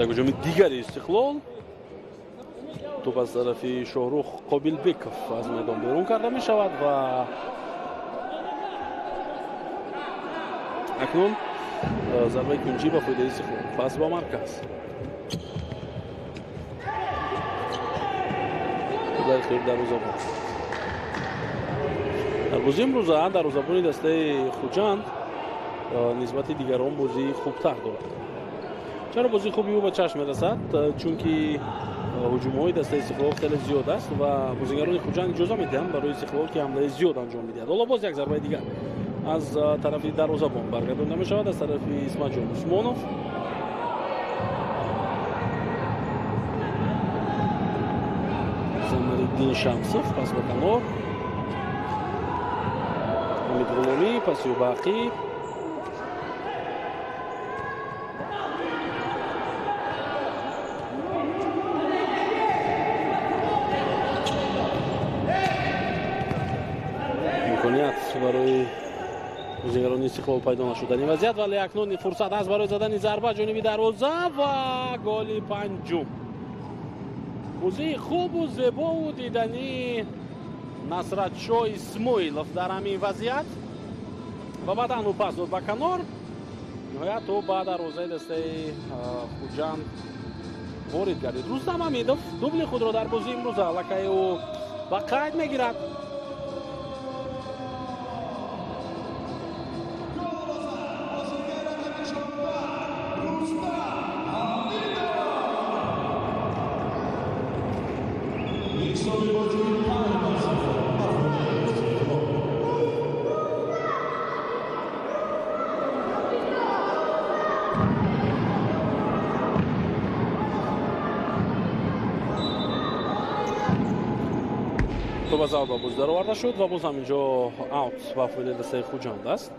ҳуҷуми дигари Истиқлол тӯб аз тарафи Шоҳрух Қобилбеков аз майдон берун карда мешавад ва акнун зарбаи кунҷӣ ба фоидаи Истиқлол. пас ба марказ дарвозабон. дар бозии имрӯза дарвозабони дастаи Хуҷанд нисбати дигарон бозии хубтар дорад. чаро бозии хуби ӯ ба чашм мерасад? чунки ҳуҷумҳои дастаи Истиқлол хеле зиёд аст ва бозингарони Хуҷанд иҷоза медиҳанд барои Истиқлол ки ҳамлаи зиёд анҷом бидиҳад. ҳоло боз як зарбаи дигар аз тарафи дарвозабон баргардонда мешавад, аз тарафи Исматҷон Усмонов. Самариддин Шамсов пас ба канор, Ҳамид Ғуломӣ, паси Бақӣ, имконият барои бозингарони Истиқлол пайдо нашудани вазъият, вале акнун фурсат аст барои задани зарба ҷониби дарвоза ва голи панҷум. бозии хубу зебову дидани Насратшоҳ Исмоилов дар ҳамин вазъият ва баъдан ӯ пас дод ба канор. ниҳоят ӯ ба дарвозаи дастаи Хуҷанд ворид гардид. Рустам Ҳамидов дубли худро дар бозии имрӯза аллакай ӯ ба қайд мегирад. тӯб аз алба боз дароварда шуд ва боз ҳаминҷо аут ба фоидаи дастаи Хуҷанд аст.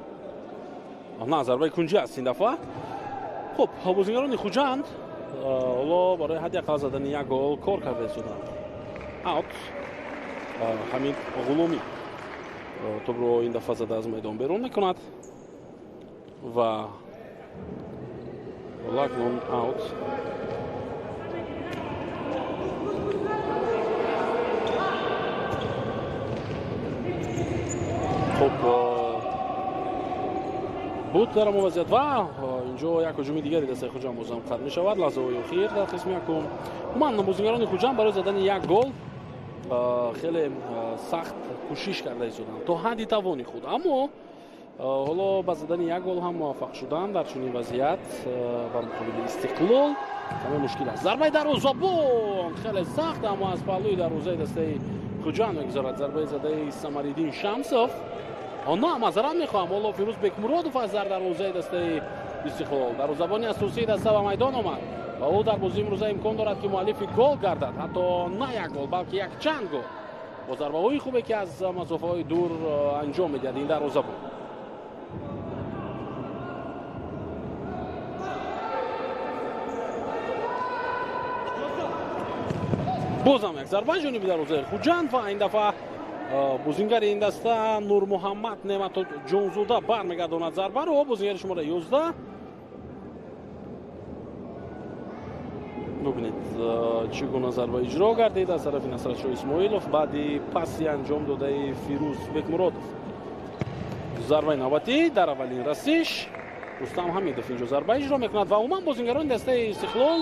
на, зарбаи кунҷӣ аст ин дафъа. хуб, бозингарони Хуҷанд ҳоло барои ҳадди ақал задани як гол кор карда истоданд. аут. Ҳамид Ғуломӣ тӯбро ин дафъа зада аз майдон берун мекунад ва ҳоло акнун аут. хуб, буд дар ҳамон вазъият ва инҷо як ҳуҷуми дигари дастаи Хуҷанд бозам қатъ мешавад. лаҳзаҳои охир дар қисми якум умуман бозингарони Хуҷанд барои задани як гол хеле сахт кӯшиш карда истоданд то ҳадди тавони худ, аммо ҳоло ба задани як гол ҳам муваффақ шуданд. дар чунин вазъият бар муқобили Истиқлол каме мушкил аст. зарбаи дарвозабон хеле сахт, аммо аз паҳлӯи дарвозаи дастаи Хуҷанд мегузарад. зарбаи задаи Самариддин Шамсов. на, мазарат мехоҳам, ҳоло Фирӯз Бекмуродов аст дар дарвозаи дастаи Истиқлол. дарвозабони асосии даста ба майдон омад ва ӯ дар бозии имрӯза имкон дорад ки муаллифи гол гардад, ҳатто на як гол, балки якчанд гол бо зарбаҳои хубе ки аз масофаҳои дур анҷом медиҳад ин дарвозабон. бозам як зарба ҷониби дарвозаи Хуҷанд ва ин дафъа бозингари ин даста Нурмуҳаммад Неъматҷонзода бармегардонад зарбаро. бозингари шумора 11. бубинед чӣ гуна зарба иҷро гардид аз тарафи Насратшоҳ Исмоилов баъди паси анҷом додаи Фирӯз Бекмуродов. зарбаи навбатӣ дар аввалин расиш. Рустам Ҳамидов инҷо зарба иҷро мекунад ва умуман бозингарони дастаи Истиқлол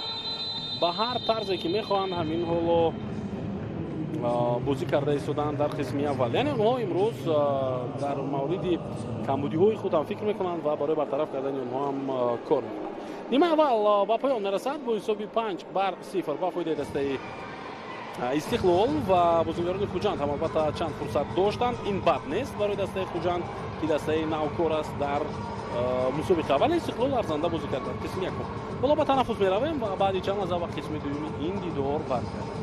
ба ҳар тарзе ки мехоҳанд ҳамин ҳоло бозӣ карда истоданд дар қисми аввал. яъне онҳо имрӯз дар мавриди камбудиҳои худ ҳам фикр мекунанд ва барои бартараф кардани онҳо ҳам кор мекунанд. нимаи аввал ба поён мерасад бо ҳисоби 5-0 ба фоидаи дастаи استقلال و بازیکنان خوجند هم البته چند فرصت داشتند. این بد نیست برای دسته خوجند که دسته نوکور است در مسابقه، ولی استقلال ارزنده بازی کرد در قسم یکم. بالا به تنفس میرویم و بعد چند از وقت قسم دوم این دیدار برمیگردیم.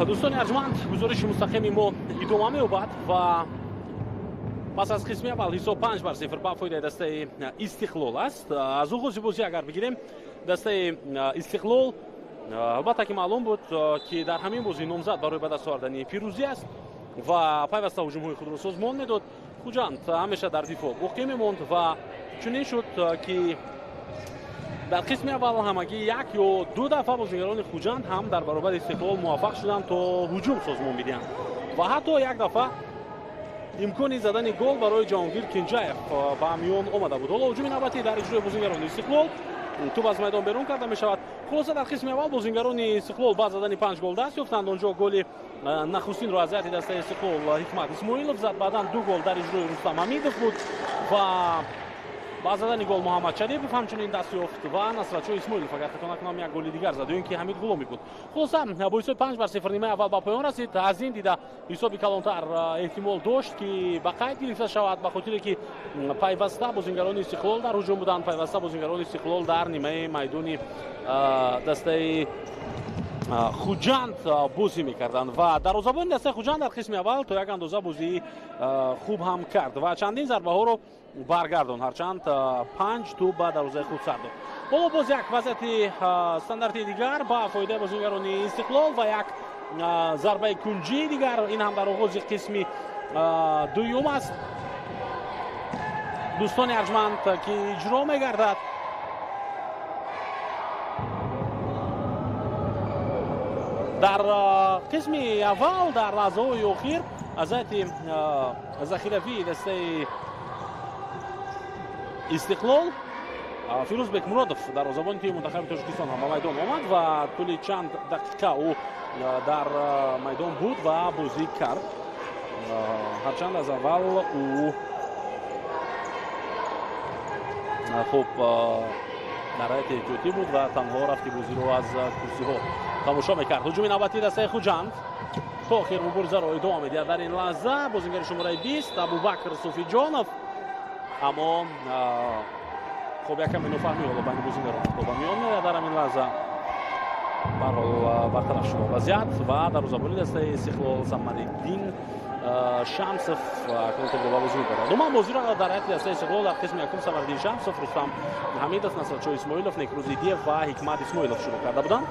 دوستان ارجمند، گزارش مستقیم ما ادامه می‌یابد و پس از قسم اول حساب 5-0 با فایده دسته استقلال است. از آغاز بازی اگر بگیریم دسته استقلال البته که معلوم بود که در همین بازی نامزد برای به دست آوردن پیروزی است و پیوسته هجوم‌های خود را سازمان میداد. خوجند همیشه در دفاع باقی می‌ماند و چنین شد که در قسم اول همگی یک یا دو دفعه بازیگران خوجند هم در برابر استقلال موفق شدند تا هجوم سازمان بدهند و حتی یک دفعه امکانی زدن گل برای جهانگیر کنجاєв با میان آمده بود. حالا هجوم نوبتی در اجرای بازیگران استقلال، توپ از میدان بیرون کرده می شود. خلاصه در قسم اول بازیگران استقلال با زدن 5 گل دست یافتند. آنجا گل نخستین را از دسته استقلال حکمت اسماعیلوف زد، بعدا 2 گل در اجرای رستم حمیدوف بود و با زدن گل محمد شریفов همچنین دست یافت و نصرت‌شاه اسماعیلوف اگر خطا نکنم یک گل دیگر زد و اینکه حمید غلامی بود. خلاصه با حساب 5-0 نیمه اول به پایان رسید. از این دیده حساب کلانتر احتمال داشت که به قید گرفته شود به خاطر که پیوسته بازیگران استقلال در هجوم بودند، پیوسته بازیگران استقلال در نیمه میدانی دسته خوجند بازی میکردند و دروازه‌بان دسته خوجند در قسم اول تا یک اندازه بازی خوب هم کرد و چندین ضربه ها رو برگردان، هرچند 5 توپ به دروازه خود سر داد. حالا باز یک وضعیت استانداردی دیگر با فایده بازیگران استقلال و یک ضربه کنجی دیگر، این هم در آغاز قسم دوم است دوستان ارجمند که اجرا میگردد. در قسم اول در لحظه های اخیر ازایت ذخیره‌ای دسته استقلال فیروزبек مرادов دروازه‌بان تیم منتخب تاجیکستان هم به میدان آمد و طول چند دقیقه او در میدان بود و بازی کرد. هرچند از اول او خوب در حالت احتیاطی بود و تنها رفتی بازی رو از کرسی ها تماشا میکرد. هجوم نوبتی دسته خوجند تا آخر مبارزه را ادامه می‌دهد. در این لحظه بازیگر شماره 20 ابوبکر صوفی جانов اما خب یکم نفهمی حالا بین بازیگران با میان میاد در این لحظه برای برطرف شد وضعیت و دروازه‌بانی دسته استقلال صمدالدین شمسов کنترل با بازی می‌کند. دوم بازی را در حد دسته استقلال در قسم یکم صمدالدین شمسов، رستم حمیدوف، نصرت‌شاه اسماعیلوف، نیکروزیدیف و حکمت اسماعیلوف شروع کرده بودند.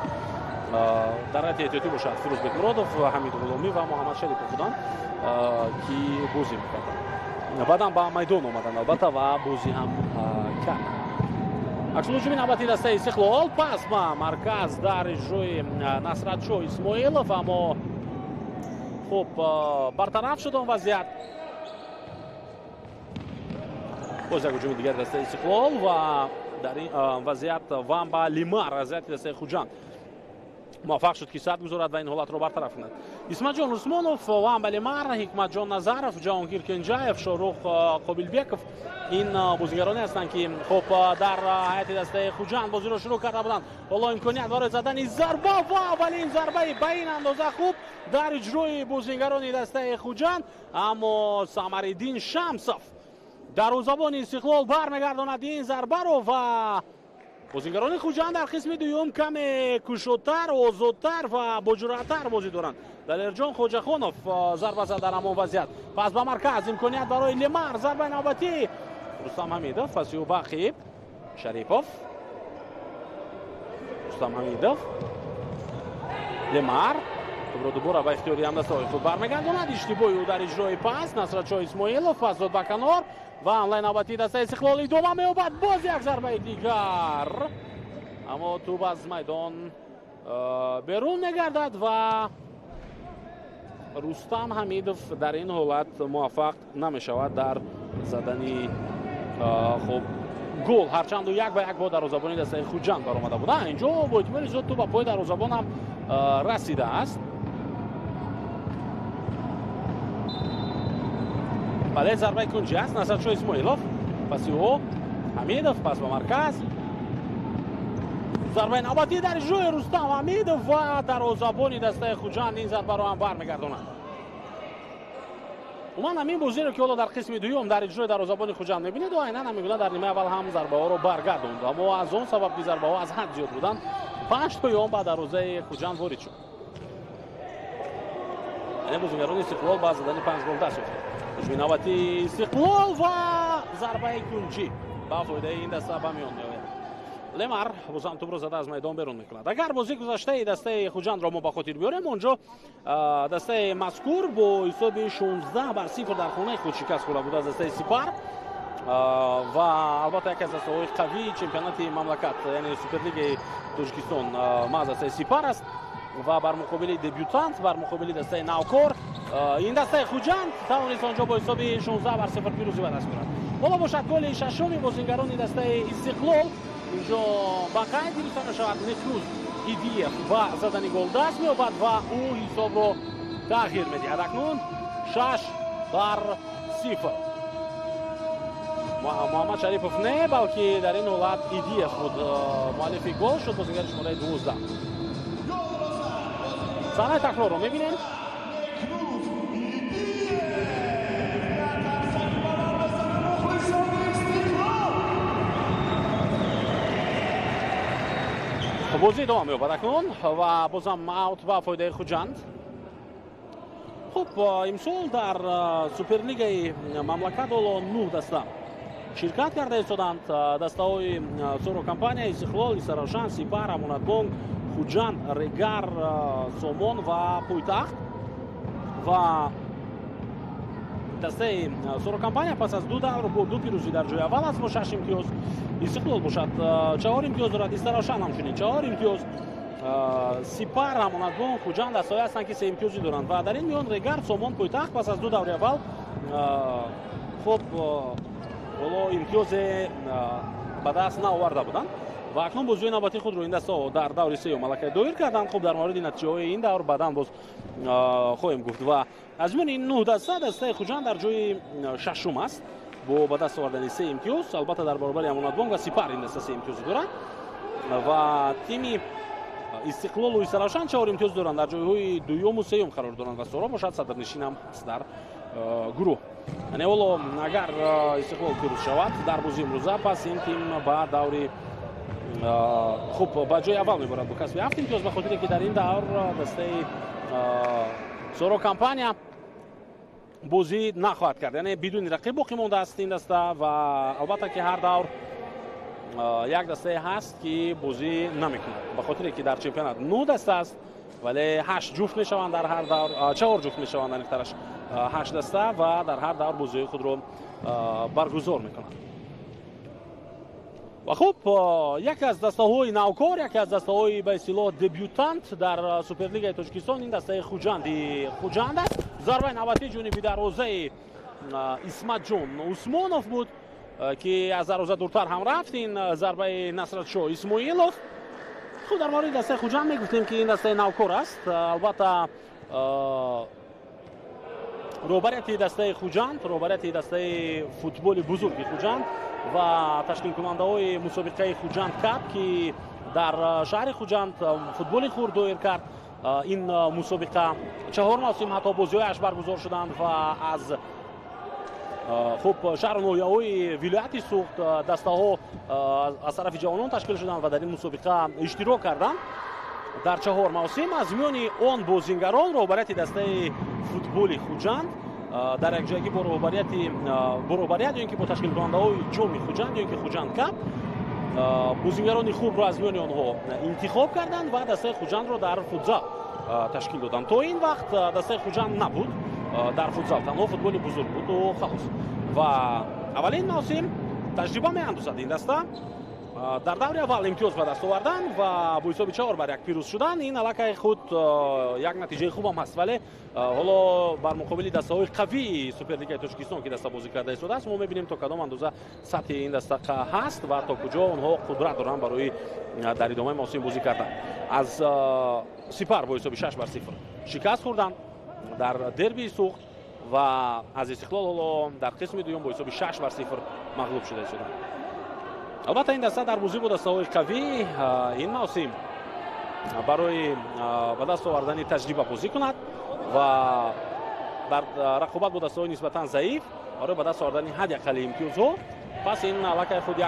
در حد احتیاطی باشد فیروزبek مرادov و حمید غلامی و محمد شریفov بودند که بازی می‌کردند. بعدم با میدان آمدند البته و بازی هم کردند. اکنون هجوم نوبتی دسته استقلال، پس با مرکز در اجرای نصرت‌شاه اسماعیلوف اما خب برطرف شد اون وضعیت. باز یک هجوم دیگر دسته استقلال و در این وضعیت وام با لیمار از دسته خوجند موفق شد که سد گذارد و این حالت رو برطرف کند. اسمت جان عثمانوف، وام با لیمار، حکمت جان نظرов، جهانگیر کنجاєв، شاروخ قابلبekov این بازیگرانی هستند که خب در هیئت دسته خوجند بازی رو شروع کرده بودند. حالا امکانیت برای زدن ضربه و ولی این ضربه به این اندازه خوب در اجرای بازیگران دسته خوجند اما صمدالدین شمسов دروازه‌بان استقلال برمیگرداند این ضربه رو و بازیگران خوجند در قسم دوم کم کشوتر، آزادتر و با جرأت‌تر بازی دارند. دلیرجان خوجاخانوف ضربه زد در همان وضعیت. پس به مرکز امکانیت برای لیمار، ضربه نوبتی رستم حمیدوف، پس باقی شریفov، رستم حمیدوف، لیمار دوباره به اختیاری همدستهای خود برمیگرداند. اشتباهی او در اجرای پاس نصرت‌شاه اسماعیلوف پس داد به کنار و حمله نوبتی دسته استقلال ادامه می‌یابد. باز یک ضربه دیگر اما توپ از میدان بیرون می‌گردد و رستم حمیدوف در این حالت موفق نمی‌شود در زدن خب گل، هرچند یک به یک با دروازه‌بانی دسته خوجند برآمده بود. اینجا با احتمال زیاد توپ به پای دروازه‌بان هم رسیده است. بله ضربه کنجی است نصرت‌شاه اسماعیلوف، پس او حمیدوف، پس به مرکز ضربه نوبتی در اجرای رستم حمیدوف و دروازه‌بان دسته خوجند این ضربه را هم برمیگرداند. من همین بازی رو که حالا در قسم دوم در اجرای دروازه‌بان خوجند می‌بینید و عیناً می‌گوید در نیمه اول هم ضربه ها رو برگرداند اما از اون سبب که ضربه ها از حد زیاد بودند 5 تا یوم بعد دروازه خوجند وارد شد. یعنی بازیگران استقلال با زدن 5 گل دست یافته. هجوم نوبتی استقلال و ضربه کنجی با فایده این دسته به میان میآید. لمر بازم توپ رو زده از میدان بیرون میکند. اگر بازی گذشته دسته خوجند را ما به خاطر بیاریم، اونجا دسته مذکور با حساب 16-0 در خانه خود شکست خورده بود از دسته سپر و البته یکی از دسته‌های قوی چمپیونات مملکت یعنی سوپرلیگ تاجیکستان محض دسته سپر است و بر مقابل دبیوتانت بر مقابل دسته نوکور این دسته خوجند توانست آنجا با حساب 16-0 پیروزی به دست بیاورد. حالا باشد گل ششم بازیگران دسته استقلال اینجا با قید میتونه شود نکروز ایدیه و زدن گل دست می‌یابد و او حساب رو تغییر می‌دهد. اکنون 6-0. محمد شریفوف نه بلکه در این حالت ایدیه خود مؤلف گل شد. بازیگر شماره 12. صحنه تکرار رو می‌بینیم. بازی ادامه می‌یابد اکنون و بازم اوت با فایده خوجند. خب امسال در سوپرلیگ مملکت 9 دسته شرکت کرده ایستادند. دسته‌های سورو کمپانیا، استقلال، سراشان، سپر، امانتبانک، خوجند، رگار، سومون و پایتخت و دسته سورو کمپانیا پس از 2 دور با 2 پیروزی در جای اول است با 6 امتیاز. استقلال باشد 4 امتیاز دارد. استراشان همچنین 4 امتیاز. سپر، امانتبانک، خوجند دسته‌ای هستند که 3 امتیازی دارند و در این میان رگار، سومون، پایتخت پس از 2 دور اول خب ولو امتیاز به دست نآورده بودند و اکنون بازی نوبتی خود رو این دسته در دور سوم ملکه دایر کردند. خب در مورد نتیجه‌های این دور بعداً باز خواهیم گفت و از میان این 9 دسته خوجند در جای ششم است با به دست آوردن 3 امتیاز. البته در برابر امانتبانک و سپر این دسته 3 امتیاز دارند و تیم استقلال و سراشان 4 امتیاز دارند. در جای‌های دوم و سوم قرار دارند و سورا باشد صدرنشین هم است در گروه. یعنی حالا اگر استقلال پیروز شود در بازی امروزه پس این تیم با دوری خوب با جای اول میبرد با کسب 7 امتیاز به خاطر که در این دور دسته سورو کمپانیا بازی نخواهد کرد، یعنی بدون رقیب باقی مانده است این دسته و البته که هر دور یک دسته هست که بازی نمیکنه به خاطر که در چمپیونات 9 دسته است ولی 8 جفت میشوند در هر دور 4 جفت میشوند در اخترش 8 دسته و در هر دور بازی خود رو برگزار میکنند. و خب یکی از دسته‌های نوکار، یکی از دسته‌های به اصطلاح دبیوتانت در سوپرلیگ تاجیکستان این دسته خوجند است. ضربه نوبتی جانبی دروازه اسمت جون عثمانوف بود که از دروازه دورتر هم رفت. این ضربه نصرت شاه اسماعیلوف. خب در مورد دسته خوجند میگفتیم که این دسته نوکار است. البته روبریت دسته خوجند، روبریت دسته فوتبال بزرگ خوجند و تشکیل کننده های مسابقه خوجند کپ که در شهر خوجند فوتبال خورد دایر کرد. این مسابقه 4 موسم حتی بازی‌هایش برگزار شدند و از خب شهر نویاهای ولایت سوخت دسته ها از طرف جوانان تشکیل شدند و در این مسابقه اشتراک کردند. در 4 موسم از میان آن بازیگران روبریت دسته فوتبال خوجند در یک جایی با روبریت اینکه با تشکیل کننده های جام خوجند یا که خوجند کپ بازیگران خوب را از میان آنها انتخاب کردند و دسته خوجند را در فوتزال تشکیل دادند. تا این وقت دسته خوجند نبود در فوتزال، تنها فوتبال بزرگ بود و خلاص. و اولین موسم تجربه می‌اندازد این دسته در دور اول امتیاز به دست آوردن و با حساب 4-1 پیروز شدن. این علاقه خود یک نتیجه خوب هم هست ولی حالا بر مقابل دسته‌های قوی سوپرلیگ تاجیکستان که دسته بازی کرده شده است ما می‌بینیم تا کدام اندازه سطح این دسته هست و تا کجا آنها قدرت دارن برای در ادامه موسم بازی کردن. از سپر با حساب 6-0 شکست خوردن در دربی سوخت و از استقلال حالا در قسم دوم با حساب 6-0 مغلوب شده شدند. البته این دسته در بازی با دسته‌های قوی این موسم برای به دست آوردن تجربه بازی کند و در رقابت با دسته‌های نسبتاً ضعیف برای به دست آوردن حداقل امتیازها. پس این علاقه خود یک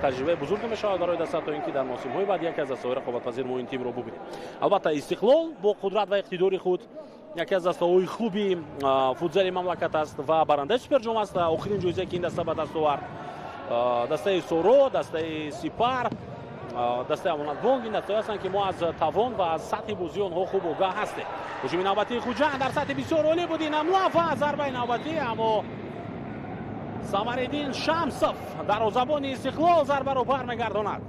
تجربه بزرگ میشه برای دسته تا اینکه در موسم‌های بعد یک از دسته‌های رقابت‌پذیر ما این تیم رو ببینیم. البته استقلال با قدرت و اقتدار خود яке аз дастаҳои хуби футзали мамлакат аст ва барандаи суперҷом аст. охирин ҷоизае ки ин даста ба даст овард дастаи соро, дастаи сипар, дастаи амонатбонк ин дастаҳое ҳастанд ки мо аз тавон ва аз сатҳи бозии онҳо хуб огаҳ ҳастем. ҳуҷуми навбатии Хуҷанд дар сатҳи бисёр олӣ буд. ин ҳамла ва зарбаи навбатӣ, аммо Самариддин Шамсов дарвозабони Истиқлол зарбаро бармегардонад.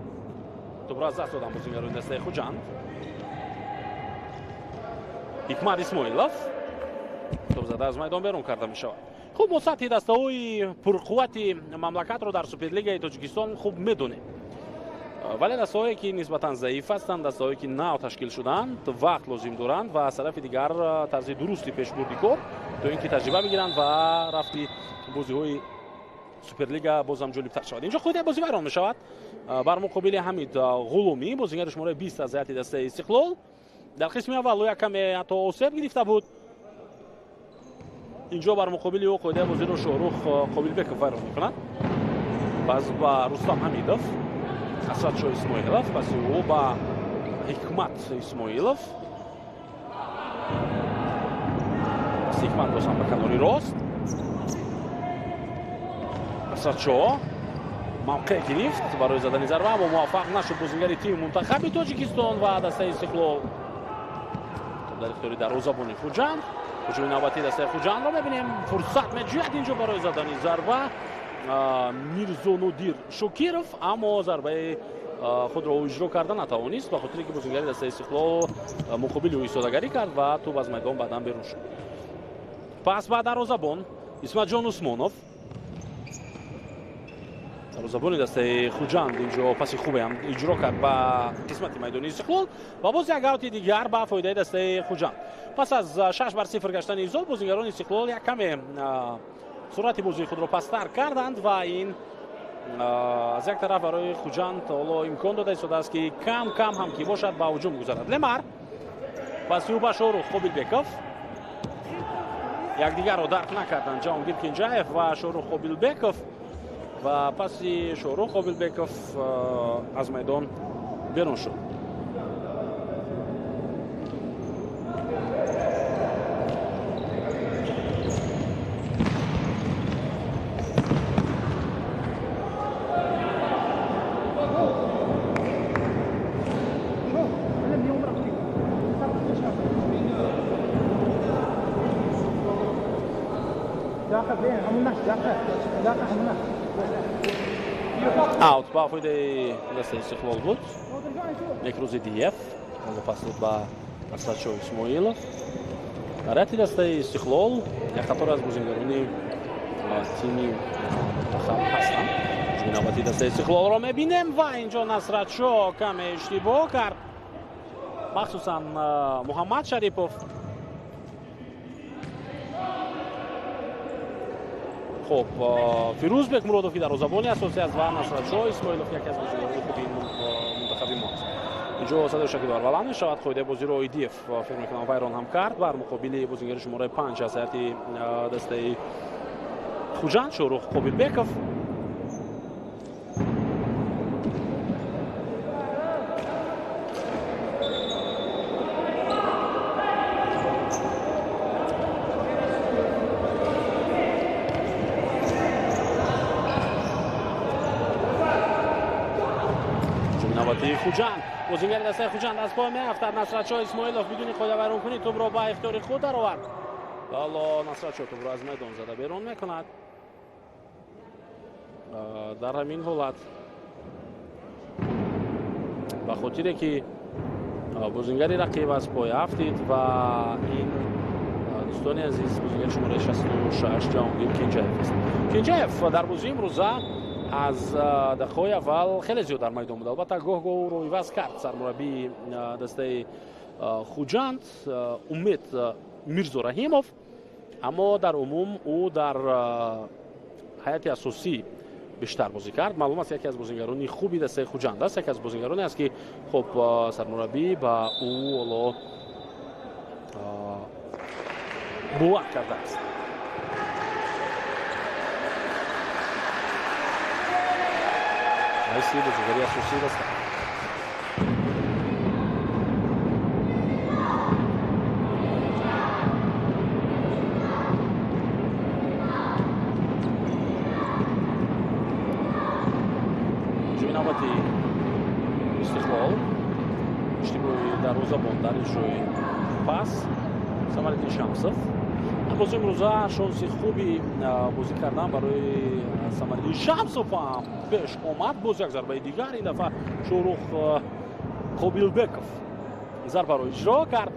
Тӯбро аз даст додан бозигарони дастаи Хуҷанд. Ҳикмат Исмоилов тӯбзада аз майдон берун карда мешавад. хуб, мо сатҳи дастаҳои пурқуввати мамлакатро дар Суперлигаи Тоҷикистон хуб медонем, вале дастаҳое ки нисбатан заиф ҳастанд, дастаҳое ки нав ташкил шуданд, вақт лозим доранд ва аз тарафи дигар тарзи дурусти пешбурди кор то ин ки таҷриба бигиранд ва рафти бозиҳои Суперлига бозам ҷолибтар шавад. инҷо қоидаи бозӣ вайрон мешавад бар муқобили Ҳамид Ғулумӣ, бозигари шумораи 20 аз ҳайати дастаи Истиқлол. дар қисми аввал ӯ якаме ҳатто осеб гирифта буд. инҷо бар муқобили ӯ қоидаи бозиро Шоҳрух Қобилбеков вайрон мекунад. баъз ба Рустам Ҳамидов, Асадшоҳ Исмоилов, паси ӯ ба Ҳикмат Исмоилов. паси Ҳикмат бозам ба канори рост. Асадшоҳ мавқеъ гирифт барои задани зарба, аммо муваффақ нашуд бозигари тими мунтахаби Тоҷикистон ва дастаи Истиқлол дар ихтиёри дарвозабони Хуҷанд. ҳуҷуми навбатии дастаи Хуҷандро мебинем. фурсат меҷӯяд инҷо барои задани зарба Мирзонодир Шокиров, аммо зарбаи худро иҷро карда натавонист ба хотире ки бозигари дастаи Истиқлол муқобили ӯ истодагарӣ кард ва тӯб аз майдон баъдан берун шуд. пас ба дарвозабон Исматҷон Усмонов. дарвозабони дастаи Хуҷанд инҷо паси хубе ҳам иҷро кард ба қисмати майдони Истиқлол ва боз як аути дигар ба фоидаи дастаи Хуҷанд. пас аз 6-0 гаштани изол бозигарони Истиқлол яккаме суръати бозии худро пастар карданд ва ин аз як тараф барои Хуҷанд ҳоло имкон дода истодааст ки кам ҳам ки бошад ба ҳуҷум гузарад. Лемар паси ӯ ба Шоҳрух Қобилбеков. якдигарро дарк накарданд Ҷаҳонгир Кенҷаев ва Шоҳрух Қобилбеков ва паси Шоҳрух Қобилбеков аз майдон берун шуд. аут ба фоидаи дастаи Истиқлол буд. Мекрузидиев пас буд ба Асадшоҳ Исмоилов. дар ҳайати дастаи Истиқлол як қатор аз бозингарони тими мунтахаб ҳастанд. ҳуҷуми навбатии дастаи Истиқлолро мебинем ва инҷо Насратшоҳ каме иштибоҳ кард, махсусан Муҳаммад Шарипов. хуб, Фирӯзбек Муродов ки дарвозабони асосӣ аст ва Насратшоҳ Исмоилов яке аз бозигарони хуби мунтахаби мо аст. инҷо садаи шакидор баланд мешавад. қоидаи бозиро Идиев фикр мекунам вайрон ҳам кард бар муқобили бозигари шумораи 5 аз ҳайати дастаи Хуҷанд Шоҳрух Қобилбеков. Хуҷанд бозигари дастаи Хуҷанд аз пой меафтад. Насратшоҳ Исмоилов бидуни қоида вайронкунӣ тӯбро ба ихтиёри худ даровард. ҳоло Насратшоҳ тӯбро аз майдон зада берун мекунад. дар ҳамин ҳолат ба хотире ки бозигари рақиб аз пой афтид ва ин дӯстони азиз бозигари шумораи 66 Ҷаҳонгир Кенҷаев аст. Кенҷаев дар бозии имрӯза аз дақиқаҳои аввал хеле зиёд дар майдон буд. албатта гоҳ-гоҳ ӯро иваз кард сармураббии дастаи Хуҷанд Умед Мирзораҳимов, аммо дар умум ӯ дар ҳайати асосӣ бештар бозӣ кард. маълум аст яке аз бозигарони хуби дастаи Хуҷанд аст, яке аз бозигароне аст ки хуб сармураббӣ ба ӯ ҳоло бовар кардааст. Айси бозигари асосӣ даста. ҳуҷуми навбати истиқлол иштибоҳи дарвозабон дар иҷрои пас Самариддин Шамсов. бозии имрӯза шонси хуби бозӣ кардан барои Самариддин Шамсов ҳам пеш омад. боз як зарбаи дигар, ин дафъа Шоҳрух Қобилбеков зарбаро иҷро кард,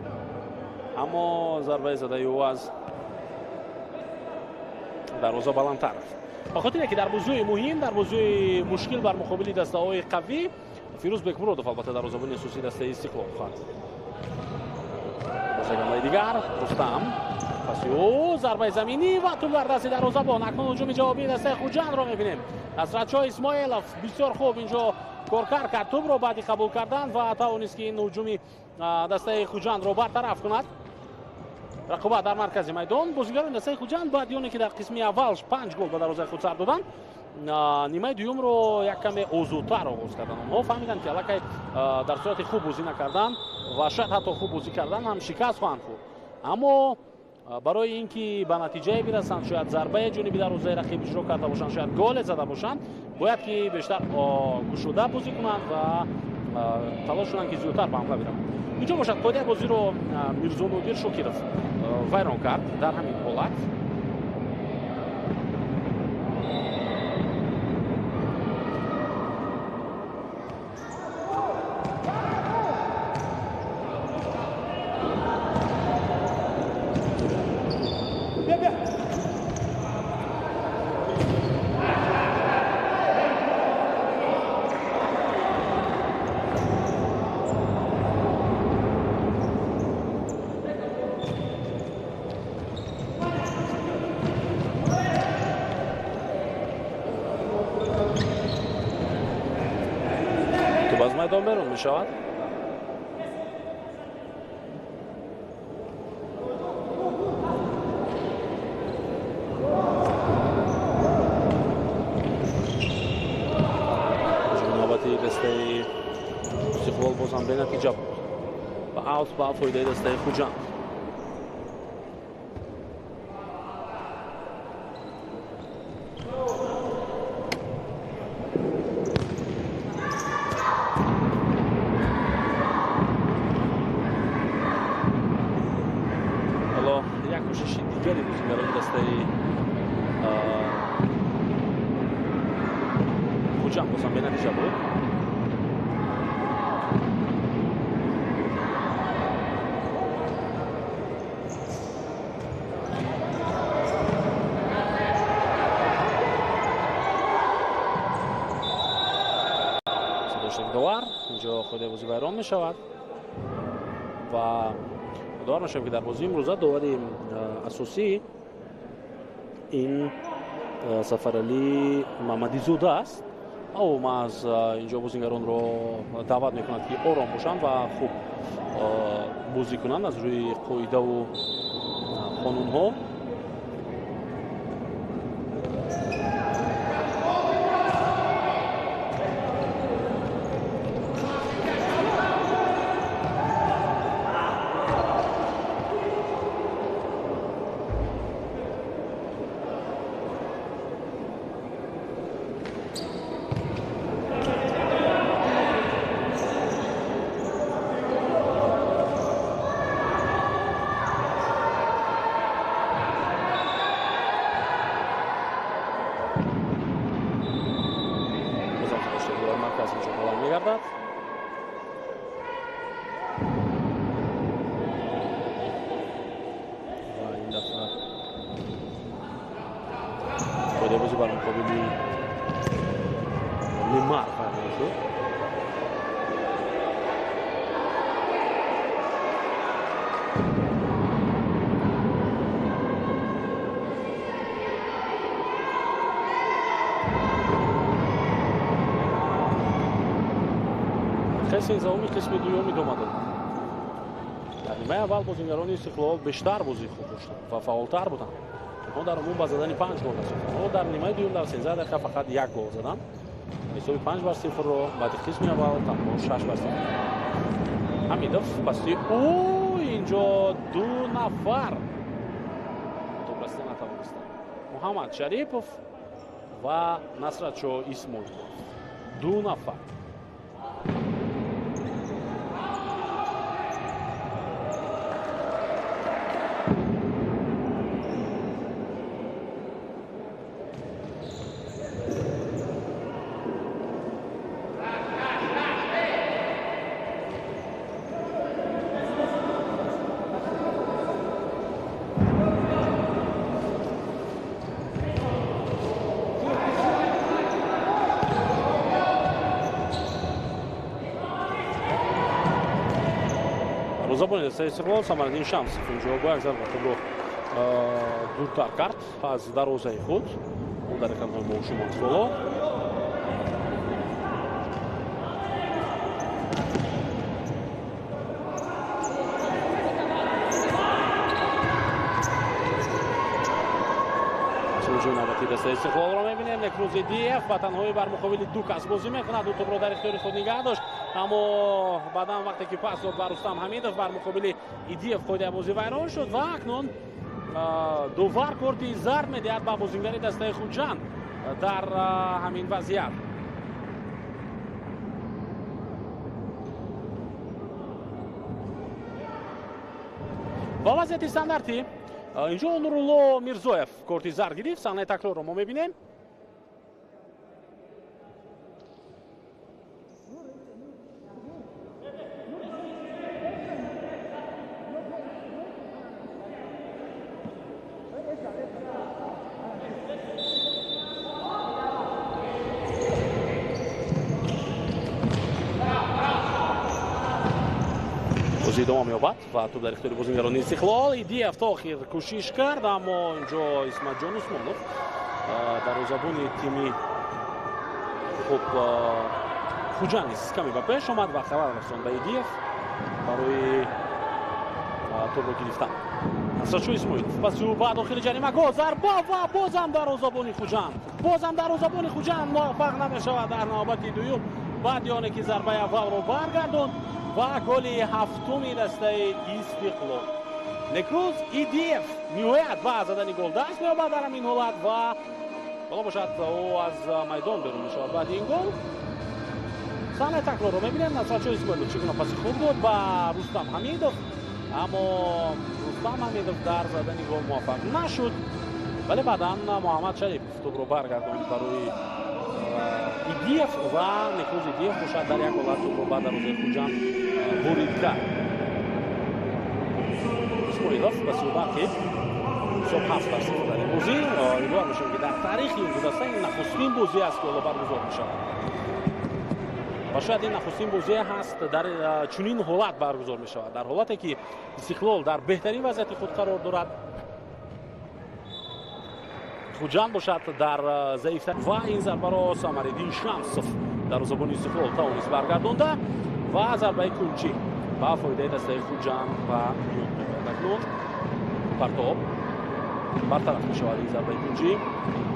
аммо зарбаи задаи ӯ аз дарвоза баландтар рафт. ба хотире ки дар бозиҳои муҳим, дар бозиҳои мушкил бар муқобили дастаҳои қавӣ Фирӯз Бекмуродов албатта дарвозабони асосии дастаи Истиқлол хоҳад. боз як ҳамлаи дигар Рустам паси ӯ зарбаи заминӣ ва ту дар дасти дарвозабон. акнун ҳуҷуми ҷавобии дастаи Хуҷандро мебинем. Насратшоҳ Исмоилов бисёр хуб инҷо коркар кард, тӯбро баъди қабул кардан ва тавонист ки ин ҳуҷуми дастаи Хуҷандро бартараф кунад. рақобат дар маркази майдон. бозигарони дастаи Хуҷанд баъди оне ки дар қисми аввал 5 гол ба дарвозаи худ сар доданд, нимаи дуюмро як каме озодтар оғоз карданд. онҳо фаҳмиданд ки аллакай дар сурати хуб бозӣ накардан ва шояд ҳатто хуб бозӣ кардан ҳам шикаст хоҳанд хӯрд. аммо барои ин ки ба натиҷае бирасанд, шояд зарбае ҷониби дарвозаи рақиб иҷро карда бошанд, шояд голе зада бошанд, бояд ки бештар кушода бозӣ кунанд ва талош кунанд ки зиёдтар ба ҳамла бираванд. инҷо бошад қоидаи бозиро Мирзонодир Шокиров вайрон кард дар ҳамин ҳолат. аз майдон берун мешавад. ҷинобати дастаи Истиқлол бозам бенатиҷа буд. ба аут ба фоидаи дастаи Хуҷанд. кӯшиши дигари бозигарони дастаи Хуҷанд бозам бенатиҷа буд. давар инҷо қоидаи бозӣ вайрон мешавад ва давар мешавад ки дар бозии имрӯза давари асосӣ ин Сафаралӣ Маҳмадизода аст. ав аз инҷо бозигаронро даъват мекунад ки ором бошанд ва хуб бозӣ кунанд аз рӯи қоидаву қонунҳо. Podevo giocare un po' di Neymar adesso. Хесен заоми қисми дуюми омаданд. Дар нимаи аввал бозигарони Истиқлол бештар бозӣ хуб доштанд ва фаъолтар буданд. онҳо дар умум ба задани 5 гол расонданд. онҳо дар нимаи дуюм дар 13 дақиқа фақат 1 гол заданд. ҳисоби 5-0-ро баъди қисми аввал танҳо 6-0. ҳамидов пасти инҷо ду нафар топ расида натавонистанд. Муҳаммад Шарипов ва Насратшоҳ Исмоилов. دو نفر. Rozabonil se istiqlol Samarqand Shams ikinci o bu albatta bu durtar kart az darozai xud u dar ekan mo'shu solo سه استقلال رو می‌بینیم. نکروز دیف با تنهایی بر مقابل دو کس بازی می‌کند. دو توپ رو در اختیار خود نگه داشت، اما بعداً وقتی که پاس داد بر رستم حمیدov بر مقابل ایدیف خود بازی ویران شد و اکنون دوبار کورتی ضرب می‌دهد با بازیگر دسته خوجند در همین وضعیت. با وضعیت استانداردی اینجا نورالله میرزویف کورتی ضرب گرفت. صحنه تکرار رو ما می‌بینیم. بازی دوام یابد و توپ در اختیار بازیگران استقلال. ایدیف تا آخر کوشش کرد، اما اینجا اسمت جان عثمانov دروازه‌بان تیم خوب خوجند کمی به پیش آمد و خبر رساند به ایدیف برای توپ رو گرفتن. اسرچو اسماعیلov پس او بعد داخل جریمه گل ضربه و بازم دروازه‌بان خوجند موفق نمی‌شود در نوبت دوم بعد آنکه که ضربه اول رو برگردوند و گل هفتم دسته استقلال. نکروز ایدیف می‌آید و زدن گل دست می‌یابد در این حالت و بالا باشد او از میدان بیرون می‌شود. بعد این گل صحنه تکرار رو می‌بینیم. اسرچو اسماعیلov چگونه پاس خوب داد به رستم حمیدov، اما رستم حمیدov در زدن گل موفق نشد، ولی بعداً محمد شریف توپ رو برگرداند برای ایدیف و نکروز ایدیف باشد در یک حالت توپ رو بعد دروازه خوجند برید کرد. اسماعیلov به صورت که صبح 7% در این بازی امیدوار میشیم که در تاریخ این دو دسته این نخستین بازی است که برگزار میشود و شاید این نخستین بازی هست در چنین حالت برگزار میشود، در حالتی که استقلال در بهترین وضعیت خود قرار دارد، خوجند باشد در ضعیفتر و این ضربه را سامرالدین شمسov دروازه‌بان استقلال توانست برگردانده و ضربه کلچی با فایده دسته خوجند و اکنون پرتاب برطرف می‌شود. این ضربه کلچی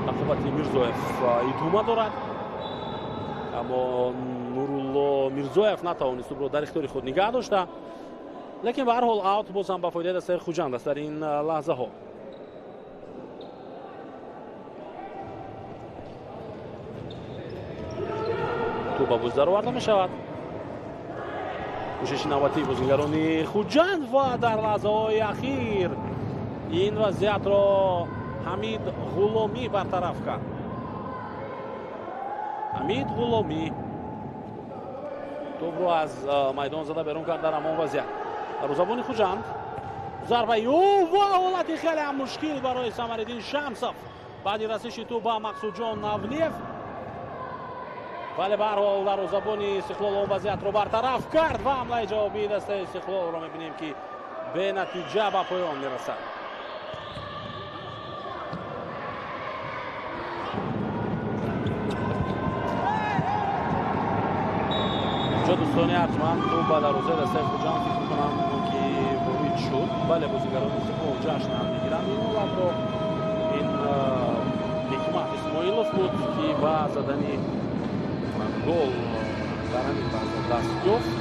رقابت میرزویف ادامه دارد، اما نورالله میرزویف نتوانست توپ را در اختیار خود نگه داشته، لیکن به هر حال اوت باز هم با فایده دسته خوجند است در این لحظه ها. توپ باز در آورده می شود. کوشش نوبتی بازیگران خوجند و در لحظه های اخیر این وضعیت را حمید غلامی برطرف کرد. حمید غلامی توپ رو از میدان زده بیرون کرد در همان وضعیت. دروازه‌بان خوجند ضربه او و حالت خیلی هم مشکل برای سامرالدین شمسov بعد رسش توپ با مقصود جان نولیف، ولی به هر حال دروازه‌بان استقلال اون وضعیت رو برطرف کرد و حمله جوابی دسته استقلال رو می‌بینیم که به نتیجه به پایان میرسد. اینجا دوستان ارجمند توپ به دروازه دسته خوجند فکر می‌کنم که ورود شد، بله بازیگران استقلال جشن هم می‌گیرند این حالت رو. این حکمت اسماعیلov بود که با زدن گل در همین وضع دست یافت.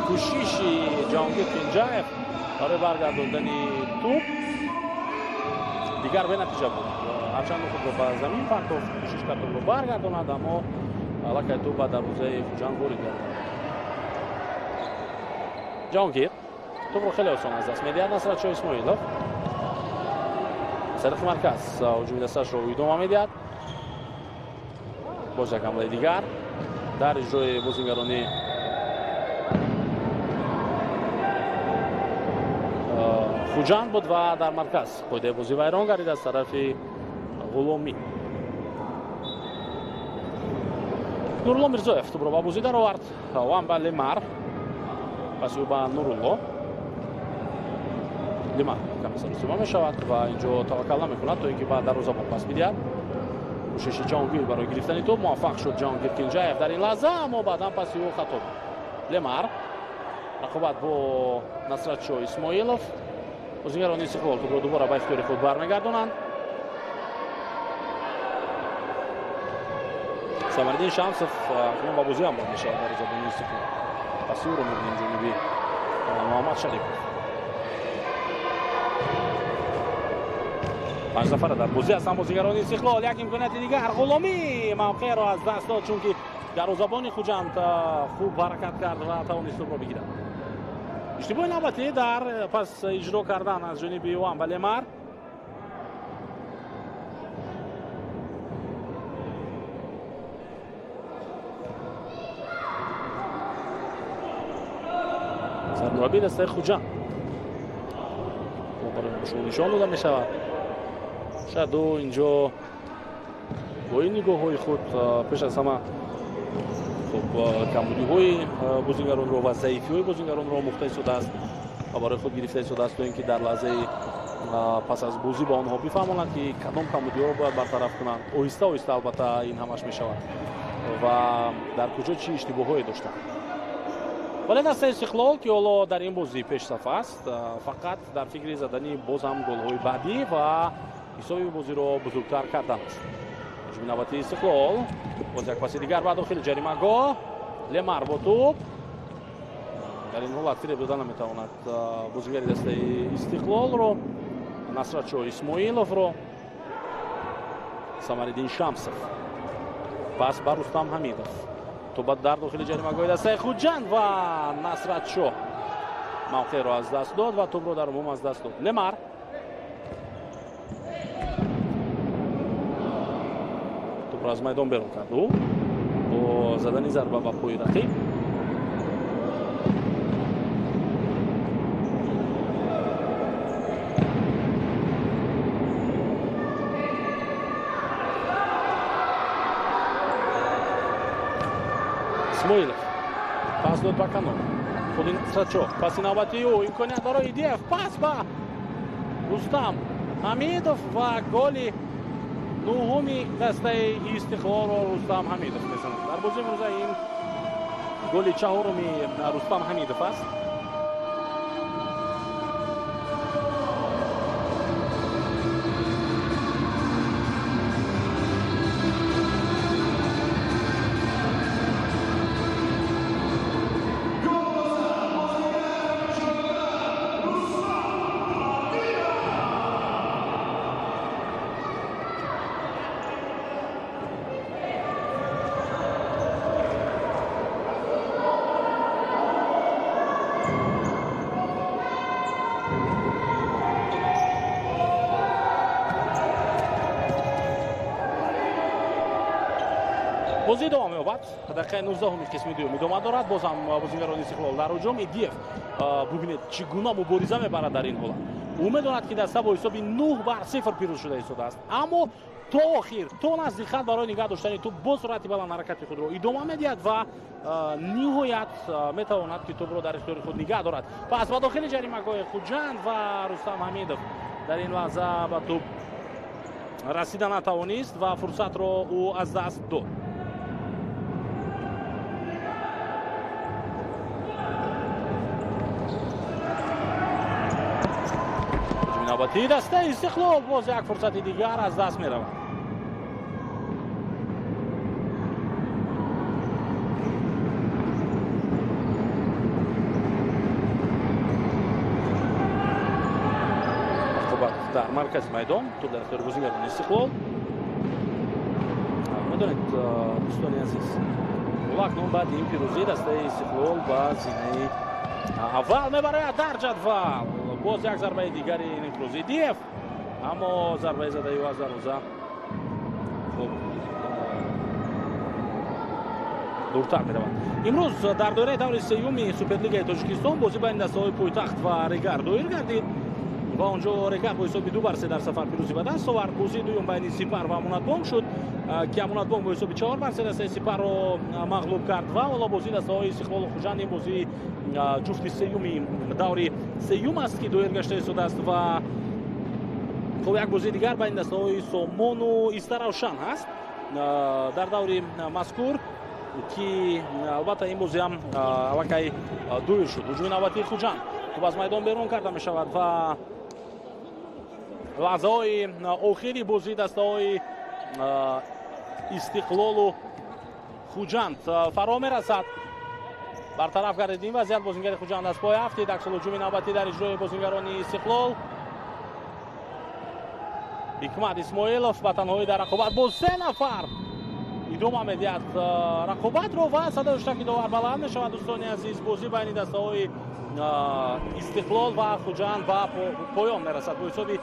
کوشش جهانگیر کنجاev برای برگرداندن توپ дигар бенатиҷа буд. ҳарчанд худро ба замин партофт, кӯшиш кард тӯбро баргардонад, аммо аллакай тӯб ба дарвозаи Хуҷанд ворид гардид. ҷаҳонгир тӯбро хеле осон аз даст медиҳад. Насратшоҳ Исмоилов сарихи марказ ҳуҷуми дасташро идома медиҳад. боз як ҳамлаи дигар дар иҷрои бозингарони Хуҷанд буд ва дар марказ қоидаи бозӣ вайрон гардид аз тарафи ғуломӣ. Нурулло Мирзоев тӯбро ба бозӣ даровард. ван ба Лемар, паси ӯ ба Нурулло. Лемар каме сарусима мешавад ва инҷо таваккал намекунад то ин ки ба дарвозабон пас бидиҳад. кӯшиши Ҷаҳонгир барои гирифтани тӯб муваффақ шуд. Ҷаҳонгир Кинҷаев дар ин лаҳза, аммо баъдан паси ӯ хато буд. Лемар рақобат бо Насратшоҳ Исмоилов. бозингарони Истиқлол тӯбро дубора ба ихтиёри худ бармегардонанд. Самариддин Шамсов акнун ба бозӣ ҳамроҳ мешавад дар забони Истиқлол. паси ӯро мебинем ҷониби Муҳаммад Шарипов. 5 нафара дар бозӣ ҳастанд бозингарони Истиқлол. як имконияти дигар ғуломӣ мавқеъро аз даст дод, чунки дарвозабони Хуҷанд хуб ҳаракат кард ва тавонист тӯбро бигирад. иштибоҳи навбатӣ дар пас иҷро кардан аз ҷониби ван ба Лемар. сармураббии дастаи Хуҷанд барои шумо нишон дода мешавад. шаду инҷо бо ин нигоҳҳои худ пеш аз ҳама камбудиҳои бозингаронро ва заифиҳои бозингаронро омӯхта истодааст ва барои худ гирифта истодааст то ин ки дар лаҳзаи пас аз бозӣ ба онҳо бифаҳмонанд ки кадом камбудиҳоро бояд бартараф кунанд. оҳиста оҳиста албатта ин ҳамаш мешавад ва дар куҷо чӣ иштибоҳҳое доштанд. вале дастаи Истиқлол ки ҳоло дар ин бозӣ пешсаф аст, фақат дар фикри задани боз ҳам голҳои баъдӣ ва ҳисоби бозиро бузургтар кардан аст. ҳуҷуми навбатии Истиқлол боз як паси дигар ба дохили ҷаримагоҳ. Лемар бо тӯб. дар ин ҳолат фиреб дода наметавонад бозигари дастаи Истиқлолро. Насратшоҳ Исмоиловро. Самариддин Шамсов пас ба Рустам Ҳамидов. тӯба дар дохили ҷаримагоҳи дастаи Хуҷанд ва Насратшоҳ мавқеъро аз даст дод ва тӯбро дар умум аз даст дод. Лемар тӯбро аз майдон берун кард ӯ бо задани зарба ба пои рақиб. Исмоилов пас дод ба канор. худи Насратшоҳ паси навбатии ӯ имконият барои Идиев. пас ба Рустам Ҳамидов ва голи нӯҳуми дастаи Истиқлолро Рустам Ҳамидов мезанад. дар бозии имрӯза ин голи чаҳоруми Рустам Ҳамидов аст. бозӣ давом меёбад. дақиқаи 19 қисми дуюм идома дорад. боз ҳам бозингарони Истиқлол дар ҳуҷум. Идиев бубинед чӣ гуна мубориза мебарад дар ин ҳолат. ӯ медонад ки даста бо ҳисоби 9-0 пирӯз шуда истодааст, аммо то охир то назди хат барои нигаҳ доштани тӯб бо суръати баланд ҳаракати худро идома медиҳад ва ниҳоят метавонад ки тӯбро дар ихтиёри худ нигоҳ дорад. пас ба дохили ҷаримагоҳи Хуҷанд ва Рустам Ҳамидов дар ин лаҳза ба тӯб расида натавонист ва фурсатро ӯ аз даст дод. навбатии дастаи Истиқлол боз як фурсати дигар аз даст меравад. рақобат дар маркази майдон тур дар ихтиёри бозингарони Истиқлол. медонед дӯстони азиз, акнун баъди ин пирӯзӣ дастаи Истиқлол ба зинаи аввал мебарояд дар ҷадвал. боз як зарбаи дигари Нимрӯзӣ Диев, аммо зарбаи задаи ӯ аз дарвоза дуртар меравад. имрӯз дар доираи даври сеюми Суперлигаи Тоҷикистон бозӣ байни дастаҳои Пойтахт ва Регар доир гардид ва онҷо Регар бо ҳисоби 2-3 дар сафар пирӯзӣ ба даст овард. бозии дуюм байни Сипар ва Амонатбонк шуд ки Амонатбонк бо ҳисоби 4-3 дастаи Сипарро мағлуб кард ва ҳоло бозии дастаҳои Истиқлолу Хуҷанд ин бозии ҷуфти сеюми даври сеюм аст ки доир гашта истодааст ва хуб як бозии дигар байни дастаҳои Сомону Истаравшан ҳаст дар даври мазкур ки албатта ин бозиам аллакай дуир шуд. ҳуҷуми навбатии Хуҷанд хуб аз майдон берун карда мешавад ва лаҳзаҳои охири бозии дастаҳои Истиқлолу Хуҷанд фаро мерасад. бартараф гардид ин вазъият. бозингари Хуҷанд аз пои ҳафтид. аксул ҳуҷуми навбатӣ дар иҷрои бозингарони Истиқлол. Ҳикмат Исмоилов ба танҳоӣ дар рақобат бо 3 нафар идома медиҳад рақобатро ва садаи хуштаки довар баланд мешавад. дӯстони азиз, бозӣ байни дастаҳои Истиқлол ва Хуҷанд ба поён мерасад бо ҳисоби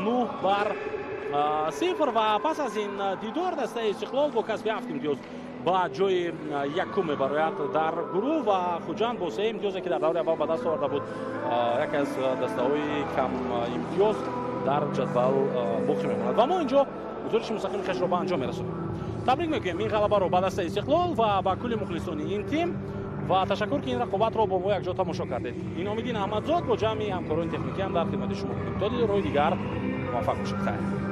9-0 ва пас аз ин дидор дастаи Истиқлол бо касби 7 имтиёз ба ҷои якум мебарояд дар гурӯҳ ва Хуҷанд бо 3 имтиёзе ки дар даври аввал ба даст оварда буд яке аз дастаҳои кам имтиёз дар ҷадвал боқӣ мемонад. ва мо инҷо гузориши мустақими хешро ба анҷом мерасонем. табрик мекунем ин ғалабаро ба дастаи Истиқлол ва ба кулли мухлисони ин тим ва ташаккур ки ин рақобатро бо мо якҷо тамошо кардед. Иномиддин Аҳмадзод бо ҷамъи ҳамкорони техникиам дар хидмати шумо будем. то дидорҳои дигар муваффақ бошед. хайр.